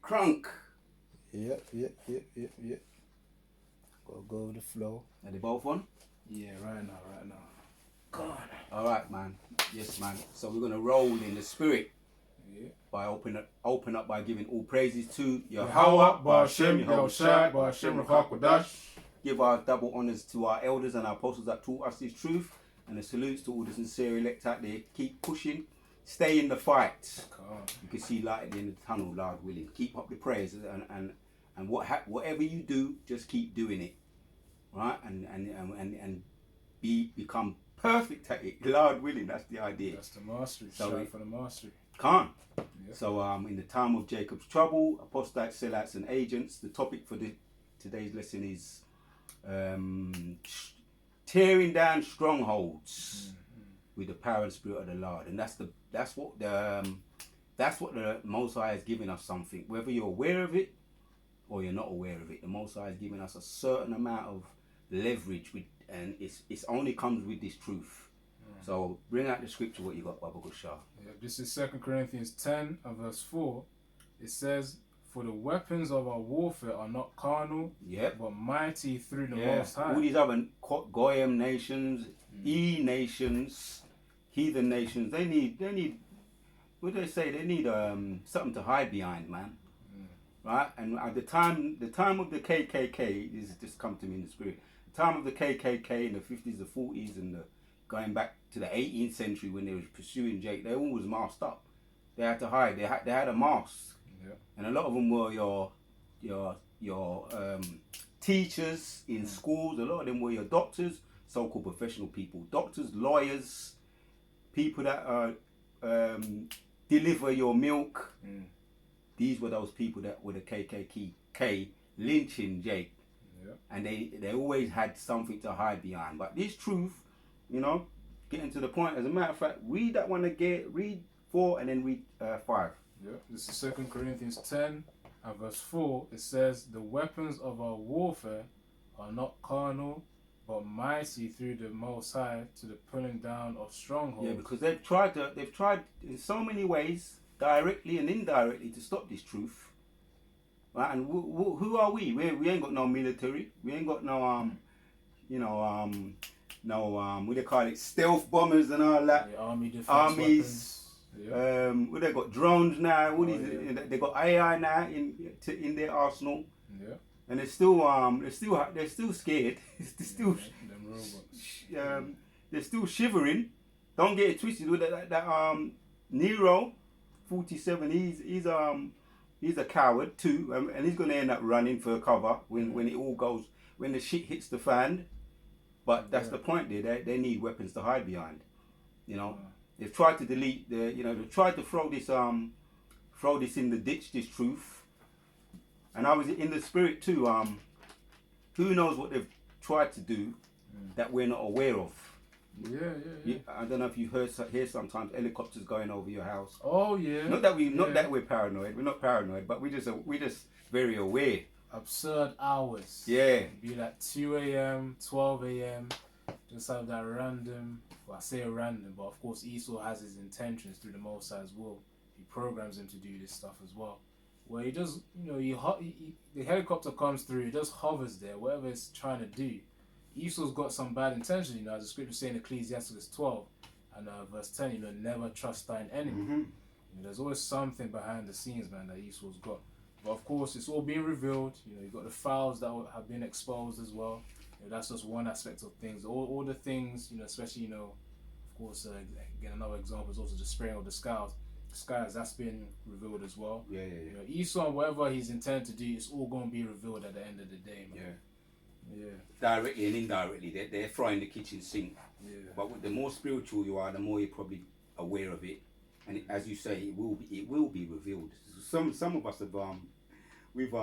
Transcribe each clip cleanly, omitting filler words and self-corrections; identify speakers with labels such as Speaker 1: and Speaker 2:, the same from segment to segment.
Speaker 1: Crunk.
Speaker 2: Yep. Gotta go with the flow.
Speaker 1: Are they both on?
Speaker 2: Yeah, right now.
Speaker 1: God. Alright, man. Yes, man. So we're gonna roll in the spirit.
Speaker 2: Yeah.
Speaker 1: By open up by giving all praises to
Speaker 2: Yahweh, Ba'Shem, Yahushai, Ba'Shem, Ruchakwadash.
Speaker 1: Give our double honors to our elders and our apostles that taught us this truth, and a salute to all the sincere elect out there. Keep pushing, stay in the fight. You can see light at the end of the tunnel, Lord willing. Keep up the prayers, and whatever you do, just keep doing it, right? And become perfect at it, Lord willing. That's the idea.
Speaker 2: That's the mastery.
Speaker 1: So
Speaker 2: for the mastery.
Speaker 1: Can't.
Speaker 2: Yeah.
Speaker 1: So in the time of Jacob's trouble, apostates, sellouts, and agents. The topic for today's lesson is tearing down strongholds with the power and spirit of the Lord, and that's what the Most High has given us something. Whether you're aware of it or you're not aware of it, the Most High has given us a certain amount of leverage with, and it's only comes with this truth. So bring out the scripture. What you got, Baba Gushar?
Speaker 2: Yeah, this is 2 Corinthians 10 and verse 4. It says, "For the weapons of our warfare are not carnal, but mighty through the Most High."
Speaker 1: All these other Goyim nations, nations, heathen nations, they need. What do they say? They need something to hide behind, man. Right? And at the time of the KKK, this has just come to me in the spirit. The time of the KKK in the 50s, the 40s, and going back to the 18th century when they were pursuing Jake, they all was masked up. They had to hide. They had a mask, and a lot of them were your teachers in schools. A lot of them were your doctors, so-called professional people, doctors, lawyers, people that deliver your milk. These were those people that were the KKK lynching Jake, and they always had something to hide behind. But this truth, getting to the point. As a matter of fact, read that one again. Read 4 and then read 5.
Speaker 2: Yeah, this is 2 Corinthians 10 and verse 4. It says, "The weapons of our warfare are not carnal, but mighty through the Most High to the pulling down of strongholds."
Speaker 1: Yeah, because they've tried in so many ways, directly and indirectly, to stop this truth. Right? And who are we? We ain't got no military. We ain't got no what they call it, stealth bombers and all that.
Speaker 2: Yeah,
Speaker 1: armies. What they got, drones now. They got AI now in their arsenal.
Speaker 2: Yeah. And
Speaker 1: they're still scared. They're still shivering. Don't get it twisted with that Nero 47. He's a coward too, and he's gonna end up running for cover when it all goes, when the shit hits the fan. But that's the point there. They need weapons to hide behind. They've tried to delete they've tried to throw this in the ditch, this truth. And I was in the spirit too. Who knows what they've tried to do that we're not aware of.
Speaker 2: Yeah.
Speaker 1: I don't know if you hear sometimes helicopters going over your house.
Speaker 2: Oh yeah.
Speaker 1: Not that we're paranoid. We're not paranoid, but we're just very aware.
Speaker 2: Absurd hours.
Speaker 1: Yeah.
Speaker 2: It'd be like 2 a.m., 12 a.m. Just have that random. Well, I say random, but of course Esau has his intentions through the Most High as well. He programs him to do this stuff as well. Where he just, the helicopter comes through, he just hovers there, whatever it's trying to do. Esau's got some bad intentions, as the scripture says in Ecclesiastes 12 and verse 10, never trust thine enemy. There's always something behind the scenes, man, that Esau's got. But of course, it's all being revealed. You've got the files that have been exposed as well. That's just one aspect of things. All the things, especially, of course, again, another example is also the spraying of the skies. That's been revealed as well.
Speaker 1: Yeah.
Speaker 2: Esau, whatever he's intended to do, it's all going to be revealed at the end of the day, man. Yeah.
Speaker 1: Directly and indirectly, they're throwing the kitchen sink.
Speaker 2: Yeah.
Speaker 1: But the more spiritual you are, the more you're probably aware of it. And as you say, it will be revealed. Some of us have we've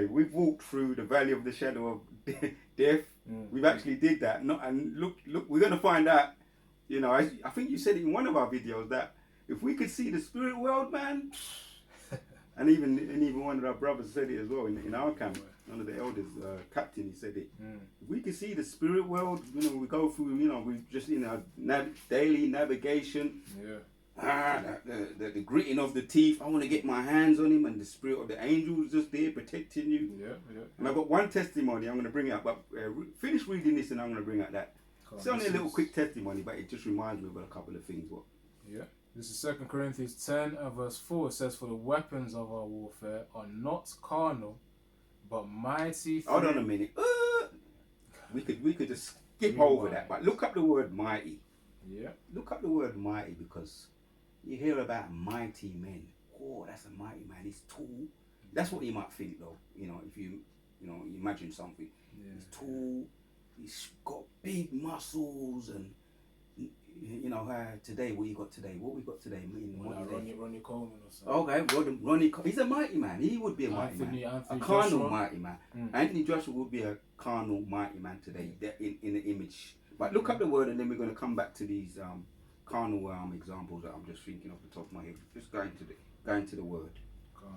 Speaker 1: we've walked through the valley of the shadow of death. We've actually did that. And look, we're gonna find out. I think you said it in one of our videos that if we could see the spirit world, man, and even one of our brothers said it as well in our camp. One of the elders, captain, he said it. If we could see the spirit world, we go through, we just in our daily navigation.
Speaker 2: Yeah.
Speaker 1: the gritting of the teeth. I want to get my hands on him, and the spirit of the angel is just there protecting you.
Speaker 2: Yeah.
Speaker 1: And I've got one testimony I'm going to bring it up, but finish reading this and I'm going to bring out that. It's only a little quick testimony, but it just reminds me of a couple of things. What?
Speaker 2: Yeah. This is 2 Corinthians 10 and verse 4. It says, "For the weapons of our warfare are not carnal, but mighty through..."
Speaker 1: Hold on a minute. We could just skip over that, but look up the word mighty.
Speaker 2: Yeah.
Speaker 1: Look up the word mighty, because you hear about mighty men. Oh, that's a mighty man. He's tall. That's what you might think, though. If you imagine something.
Speaker 2: Yeah.
Speaker 1: He's tall. He's got big muscles, and today what we got today?
Speaker 2: Ronnie Coleman or something.
Speaker 1: Okay, Ronnie. He's a mighty man. He would be a mighty man. A carnal mighty man. Anthony Joshua would be a carnal mighty man today. In the image. But look up the word, and then we're going to come back to these carnal examples that I'm just thinking off the top of my head. Just going to the word.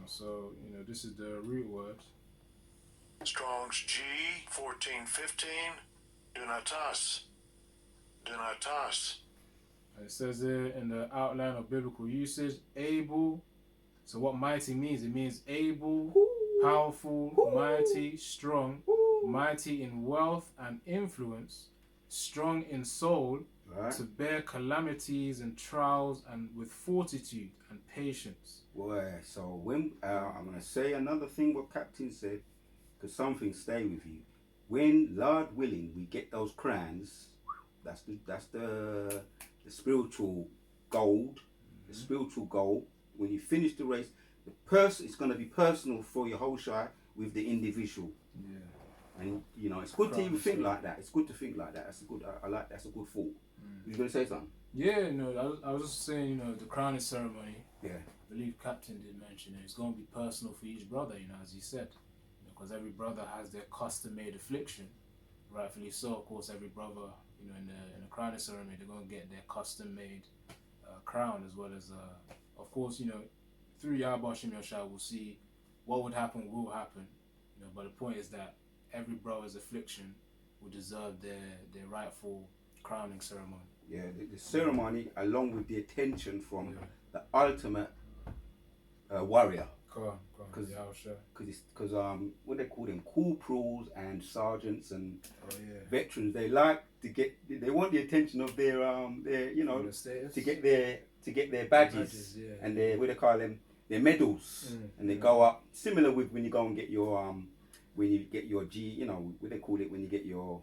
Speaker 2: So this is the root word.
Speaker 3: Strong's G 1415. Dunatas.
Speaker 2: It says here in the outline of biblical usage, able. So what mighty means? It means able, powerful, mighty, strong, mighty in wealth and influence, strong in soul,
Speaker 1: Right.
Speaker 2: to bear calamities and trials, and with fortitude and patience.
Speaker 1: Boy, so when I'm going to say another thing what Captain said, because something stay with you. When, Lord willing, we get those crowns, that's the spiritual gold, the spiritual goal. When you finish the race, it's going to be personal for your whole shire with the individual.
Speaker 2: Yeah.
Speaker 1: And it's good to even think like that. It's good to think like that. That's a good. I like. That's a good thought. You going to say something?
Speaker 2: Yeah, no, I was just saying, the crowning ceremony.
Speaker 1: Yeah.
Speaker 2: I believe Captain did mention it's going to be personal for each brother, as he said, because every brother has their custom-made affliction. Rightfully so, of course, every brother, in the crowning ceremony, they're going to get their custom-made crown, as well as, of course, through Yahweh Shem Yahshua, we'll see what would happen will happen. But the point is that every brother's affliction will deserve their rightful crowning ceremony.
Speaker 1: Yeah, the ceremony, along with the attention from the ultimate warrior. Because what they call them, corporals and sergeants and veterans, they like to they want the attention of their to get their badges, and their, what they call them, their medals, and they go up, similar with when you go and get your when you get your G, what they call it, when you get your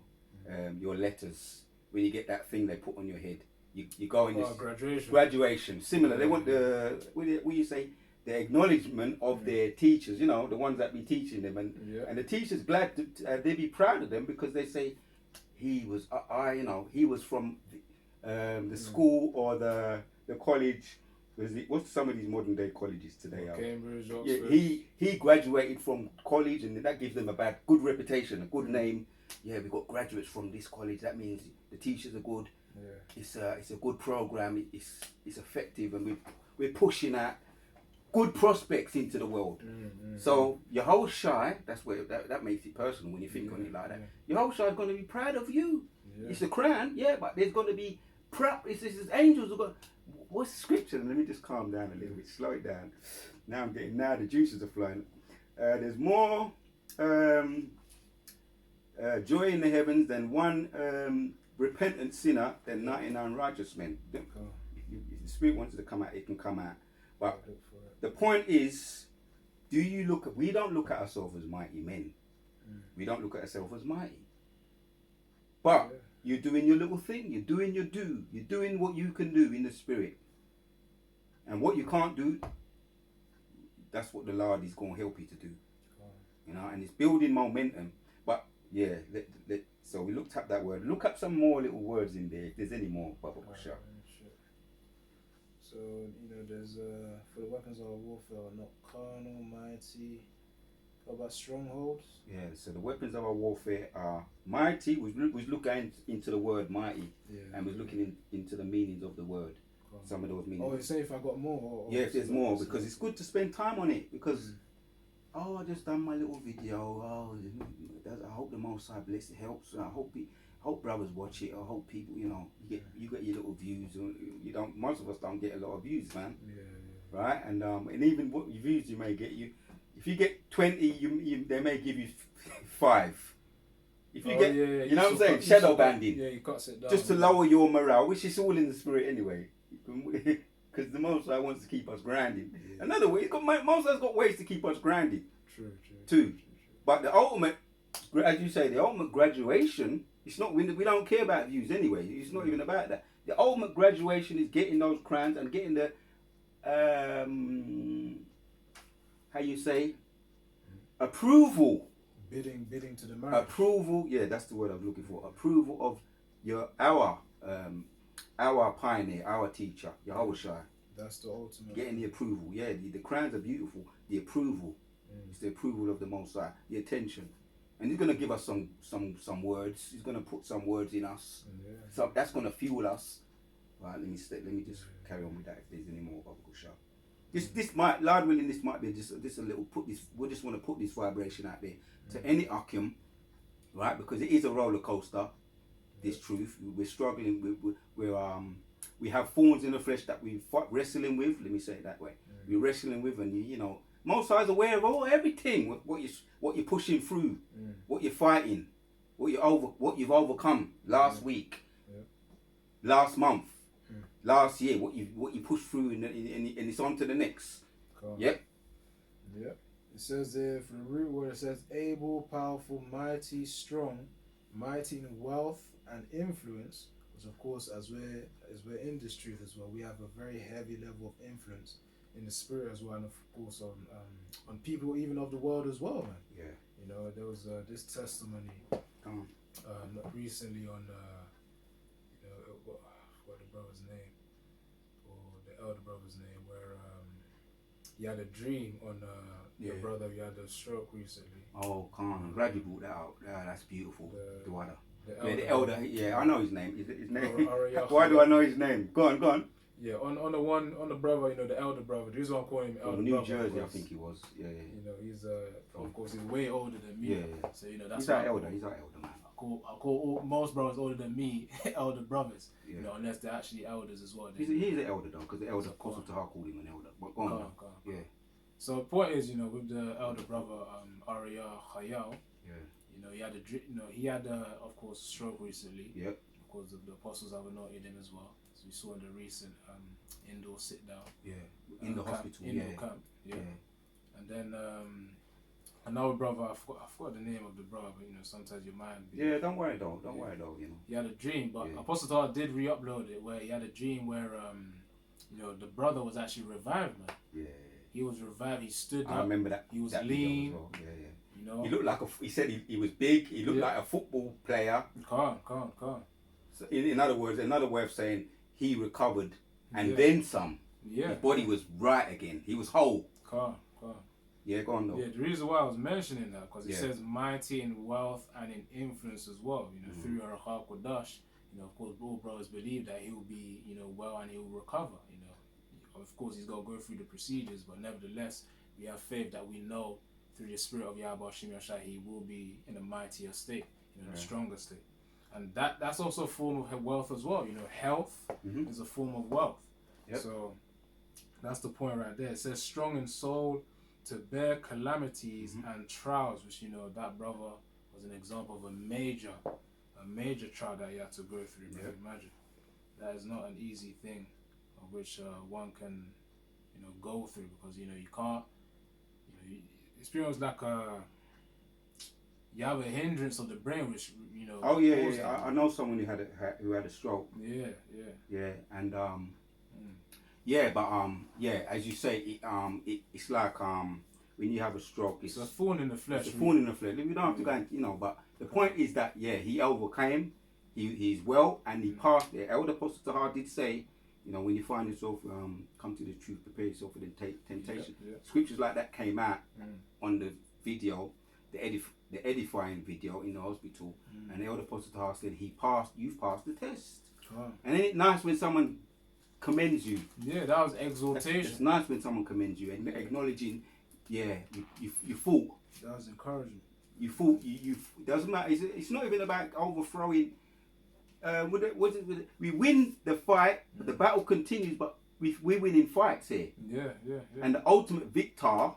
Speaker 1: letters, when you get that thing they put on your head, you go in this graduation, similar. They want the what you say, the acknowledgement of their teachers, the ones that be teaching them, and the teachers glad to, they be proud of them, because they say he was he was from the school or the college. What's some of these modern day colleges today?
Speaker 2: Cambridge, Oxford.
Speaker 1: Yeah, he graduated from college, and that gives them a good reputation, a good name. Yeah, we got graduates from this college. That means the teachers are good. Yeah. It's a good program. It's effective, and we're pushing out good prospects into the world. So your whole shy, that's where that makes it personal when you think on it like that. Your whole shy is going to be proud of you. It's the crown, but there's going to be it's angels are going. What's the scripture? Let me just calm down a little bit, slow it down. Now the juices are flowing. There's more joy in the heavens than one repentant sinner than 99 righteous men. If the Spirit wants to come out, it can come out. But the point is, we don't look at ourselves as mighty men. We don't look at ourselves as mighty. But you're doing your little thing. You're doing your do. You're doing what you can do in the Spirit. And what you can't do, that's what the Lord is going to help you to do. And it's building momentum. But so we looked up that word. Look up some more little words in there if there's any more. Sure.
Speaker 2: So, there's for the weapons of our warfare are not carnal, mighty. What about strongholds? Yeah,
Speaker 1: so the weapons of our warfare are mighty. We was looking into the word mighty, and was looking into the meanings of the word. Some of those meanings.
Speaker 2: Oh, you say if I got more?
Speaker 1: If there's more, because it's good to spend time on it. Because I just done my little video. I hope the Most High bless it helps. I hope hope brothers watch it. I hope people, you get your little views. You don't. Most of us don't get a lot of views, man.
Speaker 2: Yeah.
Speaker 1: Right? And even what views you may get, if you get 20, they may give you 5. If you get, you know what I'm saying, shadow banding.
Speaker 2: Yeah, he cuts it down.
Speaker 1: Just to lower your morale, which is all in the spirit anyway. Because the Most High wants to keep us grounded.
Speaker 2: Yeah.
Speaker 1: Another way, Most High's got ways to keep us grounded.
Speaker 2: True.
Speaker 1: Too. But the ultimate, as you say, the ultimate graduation, it's not, we don't care about views anyway. It's not even about that. The ultimate graduation is getting those crowns and getting the, how you say, approval.
Speaker 2: Bidding to the marriage.
Speaker 1: Approval, yeah, that's the word I'm looking for. Approval of our pioneer, our teacher, Yahushua.
Speaker 2: That's the ultimate.
Speaker 1: Getting the approval, yeah. The crowns are beautiful. The approval, it's the approval of the Most High, the attention, and He's gonna give us some words. He's gonna put some words in us.
Speaker 2: Yeah.
Speaker 1: So that's gonna fuel us. Right, let me just carry on with that. If there's any more, Bible show. This might, Lord willing, this might be just a little we just want to put this vibration out there to any Akim, right? Because it is a roller coaster. This truth, we're struggling. We have thorns in the flesh that we wrestling with. Let me say it that way. We're wrestling with, and Most High's aware of everything. What you're pushing through, what you're fighting, what you've overcome last week, last month. Last year, what you push through, and it's on to the next.
Speaker 2: Cool.
Speaker 1: Yep.
Speaker 2: It says there for the root word, it says able, powerful, mighty, strong, mighty in wealth and influence. Because of course, as we're in this truth as well, we have a very heavy level of influence in the spirit as well, and of course on people even of the world as well, man.
Speaker 1: Yeah.
Speaker 2: There was this testimony not recently on what the brother's name, or the elder brother's name, where he had a dream on the brother who had a stroke recently.
Speaker 1: Oh, I'm glad you brought that out. Yeah, that's beautiful. The
Speaker 2: elder.
Speaker 1: elder. Yeah, I know his name. Is it his name?
Speaker 2: Arayah.
Speaker 1: Why do I know his name? Go on.
Speaker 2: Yeah, on the brother, the elder brother. The reason I'm calling him elder
Speaker 1: From New
Speaker 2: brother,
Speaker 1: Jersey,
Speaker 2: because,
Speaker 1: I think he was. Yeah.
Speaker 2: He's of course he's way older than me.
Speaker 1: Yeah.
Speaker 2: So that's
Speaker 1: He's our elder. He's our elder, man.
Speaker 2: I call most brothers older than me elder brothers. Yeah. Unless they're actually elders as well.
Speaker 1: He's an elder though, because the elder Apostle Tahar called him an elder. But go on. Yeah.
Speaker 2: So the point is, with the elder brother Arayah Khayal, he had he had of course stroke recently.
Speaker 1: Yep.
Speaker 2: Of course the apostles have anointed him as well. So we saw in the recent indoor sit down.
Speaker 1: Yeah. In the hospital.
Speaker 2: Indoor camp. Yeah. And then another brother, I forgot the name of the brother, but sometimes your mind.
Speaker 1: Yeah, don't worry though.
Speaker 2: He had a dream, but Apostle Tahar did re-upload it where he had a dream where the brother was actually revived, man.
Speaker 1: Yeah.
Speaker 2: He was revived. He stood up.
Speaker 1: I remember that.
Speaker 2: He was
Speaker 1: that
Speaker 2: lean.
Speaker 1: Well. Yeah.
Speaker 2: He
Speaker 1: looked like he said he was big. He looked like a football player.
Speaker 2: Calm.
Speaker 1: So in other words, another way of saying he recovered and then some.
Speaker 2: Yeah.
Speaker 1: His body was right again. He was whole.
Speaker 2: Calm.
Speaker 1: Yeah, go on though.
Speaker 2: Yeah, the reason why I was mentioning that, because it says mighty in wealth and in influence as well. Through Arachah Kodash, of course, all brothers believe that he will be, well, and he will recover. Of course, he's got to go through the procedures, but nevertheless, we have faith that we know through the spirit of Yahweh Shem Yashai, he will be in a mightier state, a stronger state. And that's also a form of wealth as well. Health is a form of wealth.
Speaker 1: Yep.
Speaker 2: So that's the point right there. It says strong in soul to bear calamities and trials, which that brother was an example of a major trial that he had to go through. Yep. Imagine that is not an easy thing, of which one can go through, because you can't it's pretty much like you have a hindrance of the brain, which
Speaker 1: Oh yeah. I know someone who had a stroke.
Speaker 2: Yeah.
Speaker 1: And as you say, it's like when you have a stroke,
Speaker 2: it's a thorn in the flesh.
Speaker 1: It's a thorn in the flesh. We don't have to go and, but the point is that he overcame. He's well, and he passed. The elder Apostle Tahar did say, when you find yourself, come to the truth, prepare yourself for the temptation. Yeah. Scriptures like that came out on the video, the edifying video in the hospital, and the elder Apostle Tahar said, you've passed the test. And then it's nice when someone commends you.
Speaker 2: Yeah, that was exaltation.
Speaker 1: It's nice when someone commends you and acknowledging, you fought.
Speaker 2: That was encouraging.
Speaker 1: You fought. You doesn't matter. It's not even about overthrowing we win the fight, but the battle continues, but we're winning fights here.
Speaker 2: Yeah.
Speaker 1: And the ultimate victor,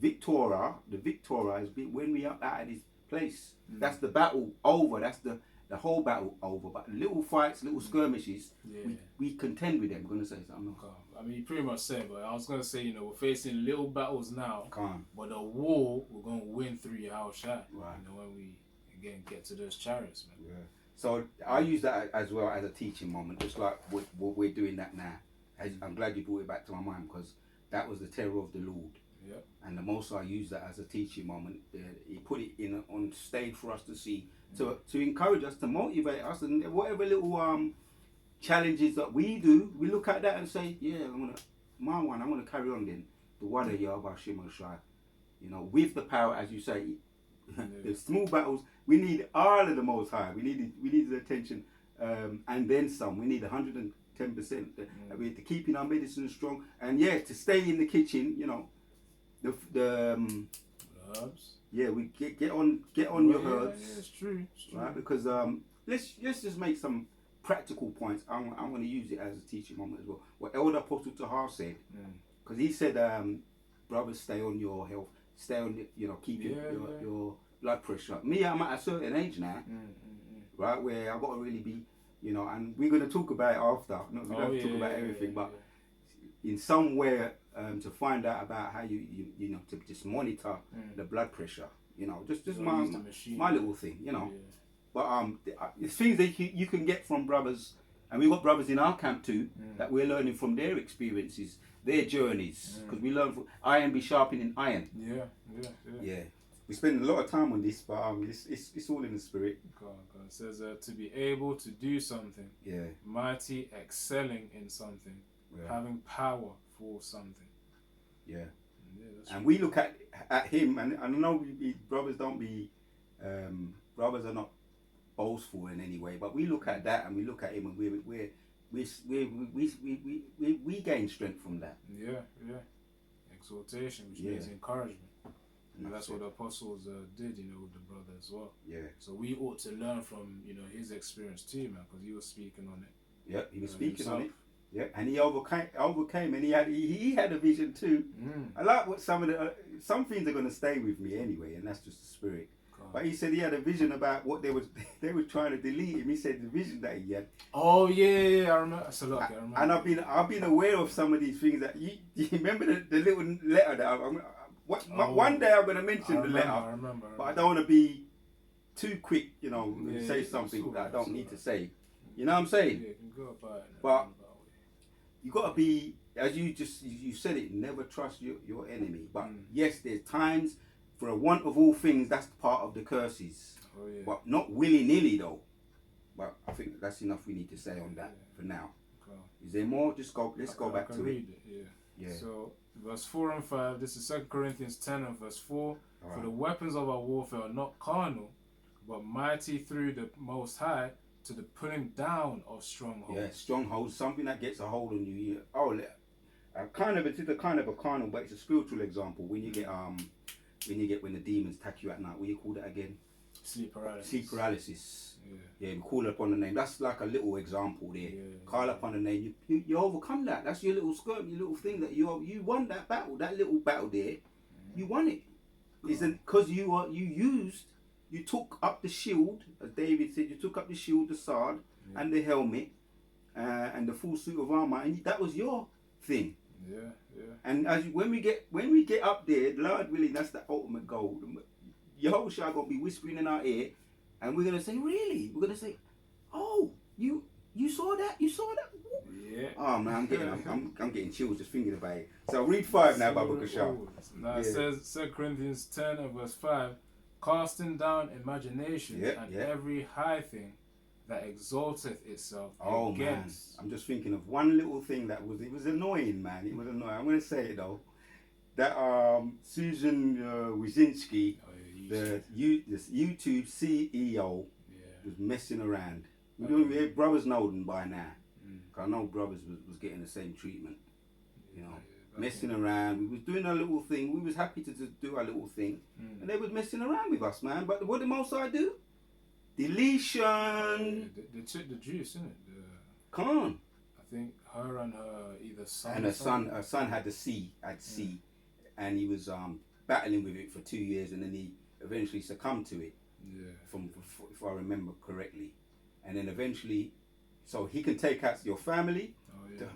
Speaker 1: Victora, the Victora is when we up out of this place. That's the battle over. That's the whole battle over. But little fights, little skirmishes, we contend with them. I'm gonna say something.
Speaker 2: I mean, you pretty much said, but I was gonna say, we're facing little battles now. But the war, we're gonna win through Yahweh Shai. Right. When we again get to those chariots, man.
Speaker 1: Yeah. So I use that as well as a teaching moment, just like what we're doing that now. I'm glad you brought it back to my mind, because that was the terror of the Lord.
Speaker 2: Yep.
Speaker 1: And the Most High used that as a teaching moment. He put it on stage for us to see, to encourage us, to motivate us, and whatever little challenges that we do, we look at that and say, yeah, I'm gonna carry on then. The one of Yahweh Shimon Shai, with the power, as you say. The small battles, we need all of the Most High. We need the attention, and then some. We need 110%. We have to keeping our medicine strong, and to stay in the kitchen. The
Speaker 2: herbs.
Speaker 1: Yeah, we get on your herbs.
Speaker 2: Yeah, it's true.
Speaker 1: Right, because let's just make some practical points. I'm going to use it as a teaching moment as well. What Elder Apostle Tahar said, because he said, brothers, stay on your health, stay on keep your blood pressure up. Me, I'm at a certain age now, right, where I've got to really be, and we're going to talk about it after. We don't talk about everything, but in some way. To find out about how you to just monitor the blood pressure, just my little thing, But it's things that you can get from brothers, and we've got brothers in our camp too that we're learning from their experiences, their journeys, because we learn from iron be sharpening iron. Yeah. We spend a lot of time on this, but it's all in the spirit.
Speaker 2: God. It says to be able to do something, mighty, excelling in something, having power for something.
Speaker 1: Yeah, and we look at him, and I know brothers don't be, brothers are not boastful in any way, but we look at that and we look at him, and we gain strength from that.
Speaker 2: Yeah, exhortation, which means encouragement, and that's what the apostles did, with the brother as well.
Speaker 1: Yeah.
Speaker 2: So we ought to learn from his experience too, man, because he was speaking on it.
Speaker 1: Yeah, he was speaking himself. On it. Yeah, and he overcame, and he had a vision too. I like what some things are going to stay with me anyway, and that's just the spirit. God. But he said he had a vision about what they were trying to delete him. He said the vision that he had.
Speaker 2: Oh yeah, I remember. I remember.
Speaker 1: And I've been aware of some of these things that you remember the little letter that one day I'm going to mention the letter.
Speaker 2: I remember.
Speaker 1: But I don't want to be too quick, say something that I don't need to say. You know what I'm saying?
Speaker 2: Yeah, you can go about it.
Speaker 1: But you got to be, as you said it, never trust your enemy. But yes, there's times, for a want of all things, that's part of the curses.
Speaker 2: Oh, yeah.
Speaker 1: But not willy-nilly though. But I think that's enough we need to say on that for now. Okay. Is there more? Let's go back to it.
Speaker 2: Yeah. So verse 4 and 5, this is 2 Corinthians 10 and verse 4. Right. For the weapons of our warfare are not carnal, but mighty through the Most High, to the pulling down of strongholds.
Speaker 1: Yeah, strongholds, something that gets a hold on you. It's a kind of a carnal, but it's a spiritual example. When you get when the demons attack you at night, what do you call that again?
Speaker 2: Sleep paralysis.
Speaker 1: Sleep paralysis. Yeah, we call upon the name. That's like a little example there. Call upon the name. You overcome that. That's your little skirm, your little thing that you won that battle. That little battle there, you won it. Isn't because you took up the shield, as David said. You took up the shield, the sword, and the helmet, and the full suit of armor, and that was your thing.
Speaker 2: Yeah.
Speaker 1: And when we get up there, Lord willing, that's the ultimate goal. Yahushua gonna be whispering in our ear, and we're gonna say, really? We're gonna say, oh, you saw that? You saw that?
Speaker 2: Yeah.
Speaker 1: Oh man, I'm getting chills just thinking about it. So read 5 now, Baba Kasha.
Speaker 2: Now it says 2 Corinthians 10 and verse 5. Casting down imagination and every high thing that exalteth itself against.
Speaker 1: Man, I'm just thinking of one little thing that was annoying, man. It was annoying. I'm going to say it though. That Susan Wojcinski, this YouTube CEO, was messing around. Brothers know them by now. Cause I know brothers was getting the same treatment. Messing around. We was doing our little thing. We was happy to do our little thing. And they was messing around with us, man. But what did Most High do? Deletion.
Speaker 2: The chick, the juice, isn't it?
Speaker 1: Come on.
Speaker 2: I think her and her either son.
Speaker 1: And her son had C, and he was battling with it for 2 years, and then he eventually succumbed to it.
Speaker 2: Yeah.
Speaker 1: If I remember correctly, and then eventually, so he can take out your family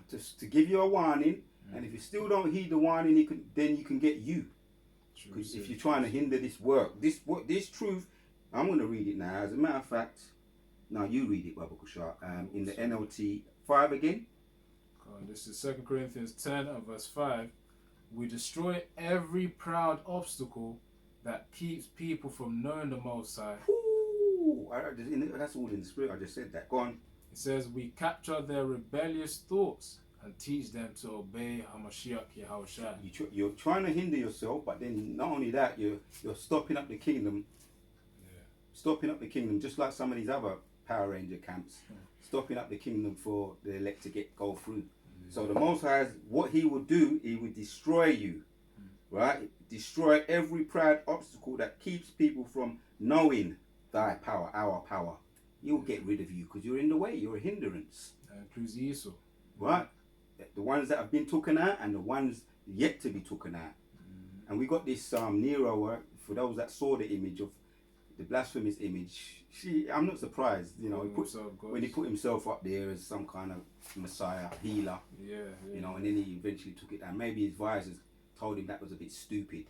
Speaker 1: to give you a warning, and if you still don't heed the warning, then you can get you. Because if you're trying to hinder this work, this truth, I'm going to read it now. As a matter of fact, now you read it, Baba Kushar, in the NLT 5 again.
Speaker 2: This is 2 Corinthians 10 and verse 5. We destroy every proud obstacle that keeps people from knowing the Most High.
Speaker 1: Ooh, that's all in the spirit. I just said that. Go on.
Speaker 2: It says we capture their rebellious thoughts and teach them to obey Hamashiach Yahushua.
Speaker 1: You're trying to hinder yourself, but then not only that, you're stopping up the kingdom.
Speaker 2: Yeah.
Speaker 1: Stopping up the kingdom, just like some of these other Power Ranger camps. Stopping up the kingdom for the elect to go through. So the Most High, what he would do, he would destroy you, right? Destroy every proud obstacle that keeps people from knowing thy power, our power. He'll get rid of you because you're in the way. You're a hindrance.
Speaker 2: That includes Esau.
Speaker 1: Right? The ones that have been taken out and the ones yet to be taken out. And we got this Nero, for those that saw the image of the blasphemous image. I'm not surprised, you know, when he put himself up there as some kind of Messiah, healer, you know, and then he eventually took it down. Maybe his advisors told him that was a bit stupid,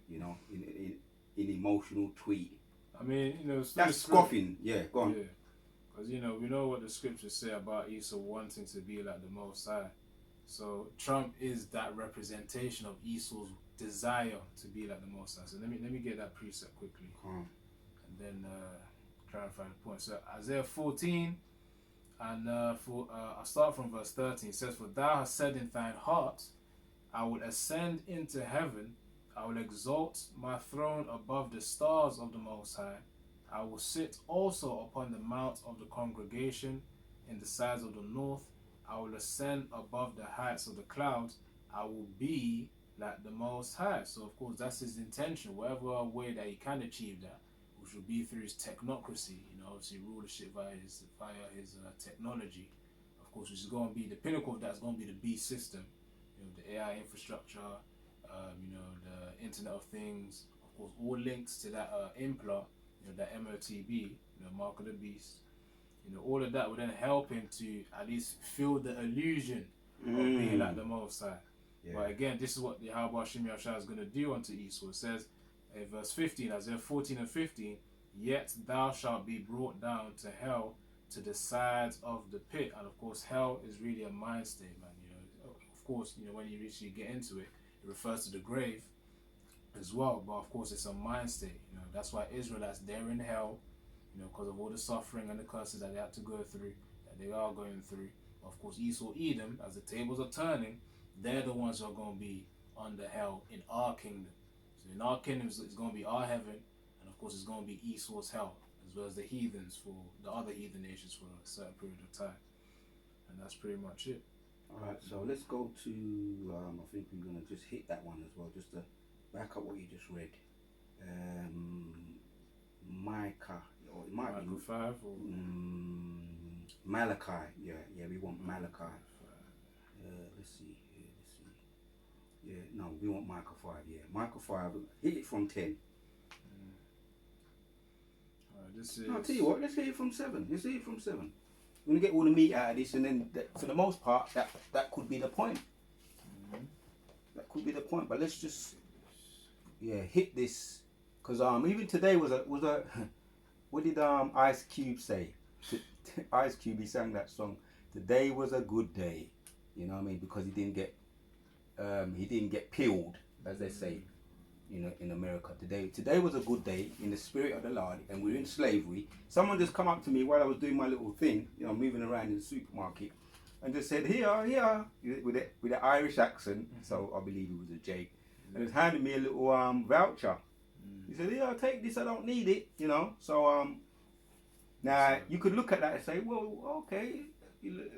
Speaker 1: you know, in emotional tweet.
Speaker 2: I mean, you know,
Speaker 1: that's scoffing. Yeah, go on.
Speaker 2: Yeah, because you know we know what the scriptures say about Esau wanting to be like the Most High. So Trump is that representation of Esau's desire to be like the Most High. So let me get that precept quickly, and then clarify the point. So Isaiah 14, and I'll start from verse 13. It says, "For thou hast said in thine heart, I will ascend into heaven. I will exalt my throne above the stars of the Most High. I will sit also upon the mount of the congregation in the sides of the north. I will ascend above the heights of the clouds. I will be like the Most High." So of course that's his intention, whatever way that he can achieve that, which will be through his technocracy, you know, obviously rulership via his technology, of course, which is going to be the pinnacle of that is going to be the beast system, you know, the AI infrastructure, you know, the Internet of Things, of course, all links to that implant, you know, that MOTB, you know, Mark of the Beast, you know, all of that would then help him to at least feel the illusion of being like the Most High. Yeah. But again, this is what the Yahweh Shem Yahshua is going to do unto Esau. It says in verse 15, Isaiah 14 and 15, "Yet thou shalt be brought down to hell, to the sides of the pit." And of course, hell is really a mind state, man. You know, of course, you know, when you actually get into it, it refers to the grave as well. But of course, it's a mind state. You know, that's why Israelites, they're in hell, you know, because of all the suffering and the curses that they had to go through, that they are going through. Of course, Esau, Edom, as the tables are turning, they're the ones who are going to be under hell in our kingdom. So in our kingdom, it's going to be our heaven, and of course, it's going to be Esau's hell, as well as the heathens for the other heathen nations for a certain period of time. And that's pretty much it.
Speaker 1: Alright, so let's go to, I think we're going to just hit that one as well, just to back up what you just read. Micah, or it might be
Speaker 2: 5 or
Speaker 1: Malachi. Yeah, we want Malachi. Let's see. Yeah, no, we want Micah 5. Yeah, Micah 5. Hit it from 10.
Speaker 2: This is.
Speaker 1: I'll tell you what. Let's hit it from 7. Let's hit it from 7. We're gonna get all the meat out of this, and then for the most part, that could be the point. That could be the point. But let's just hit this, because even today was a what did Ice Cube say? Ice Cube, he sang that song. Today was a good day. You know what I mean? Because he didn't get peeled, as they say, you know, in America. Today was a good day in the spirit of the Lord, and we're in slavery. Someone just come up to me while I was doing my little thing, you know, moving around in the supermarket, and just said, here, with an Irish accent. So I believe it was a Jake, and was handing me a little voucher. He said, "Yeah, take this. I don't need it," you know. So now you could look at that and say, "Well, okay."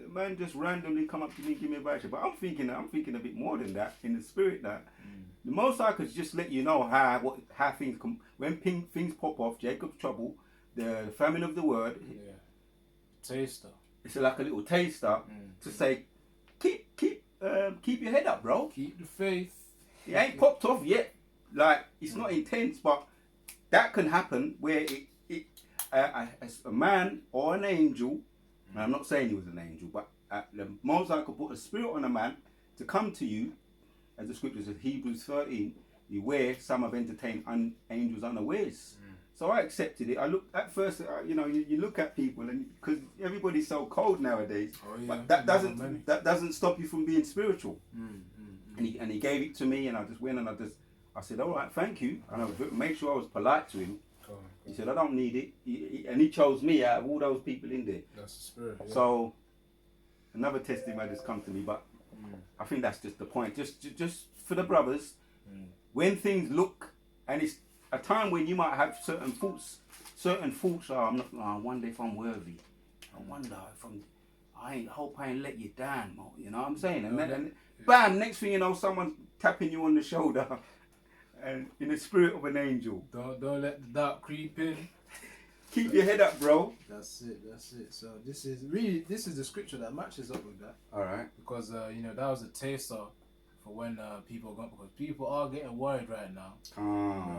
Speaker 1: Man just randomly come up to me, give me a voucher. But I'm thinking a bit more than that, in the spirit that the Most High could just let you know how things come when things pop off. Jacob's trouble, the famine of the word.
Speaker 2: Yeah. Taster.
Speaker 1: It's like a little taster to say, keep your head up, bro.
Speaker 2: Keep the faith.
Speaker 1: It ain't popped off yet. Like, it's not intense, but that can happen where as a man or an angel, and I'm not saying he was an angel, but the Most High could put a spirit on a man to come to you, as the scripture says, Hebrews 13, beware, some have entertained angels unawares. So I accepted it. I looked at first, you look at people, and because everybody's so cold nowadays, but that doesn't stop you from being spiritual. And he gave it to me, and I just went and I said, all right, thank you, and I made sure I was polite to him. He said, I don't need it, and he chose me out of all those people in there.
Speaker 2: That's the spirit. Yeah.
Speaker 1: So another testimony has come to me, but I think that's just the point. Just for the brothers, when things look, and it's a time when you might have certain thoughts. I wonder if I'm worthy. I wonder if I hope I ain't let you down, Mo. You know what I'm saying? And bam, next thing you know, someone's tapping you on the shoulder, and in the spirit of an angel.
Speaker 2: Don't let the doubt creep in.
Speaker 1: Keep your head up, bro.
Speaker 2: That's it. So this is the scripture that matches up with that.
Speaker 1: All right.
Speaker 2: Because that was a taster for when people are getting worried right now.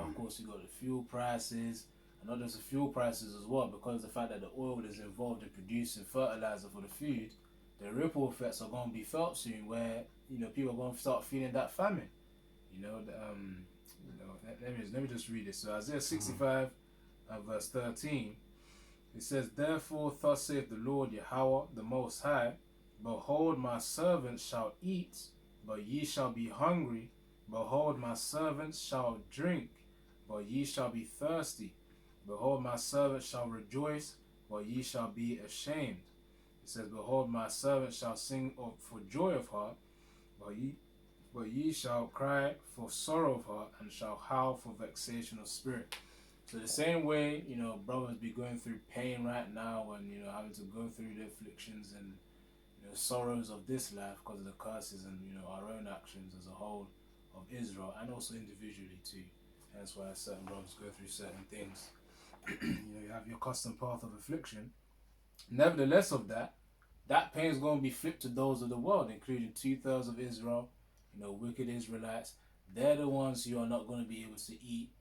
Speaker 2: Of course, you got the fuel prices, and not just the fuel prices as well, because the fact that the oil is involved in producing fertilizer for the food, the ripple effects are going to be felt soon, where people are going to start feeling that famine. Let me just read it. So Isaiah 65 verse 13, it says, "Therefore thus saith the Lord Yahweh, the Most High, behold, my servants shall eat, but ye shall be hungry. Behold, my servants shall drink, but ye shall be thirsty. Behold, my servants shall rejoice, but ye shall be ashamed." It says, "Behold, my servants shall sing for joy of heart, but ye shall cry for sorrow of heart, and shall howl for vexation of spirit." So the same way, brothers be going through pain right now, and having to go through the afflictions and sorrows of this life because of the curses and our own actions as a whole of Israel, and also individually too. That's why certain brothers go through certain things. You have your custom path of affliction. Nevertheless, of that pain is going to be flipped to those of the world, including 2/3 of Israel. Wicked Israelites. They're the ones who are not going to be able to eat.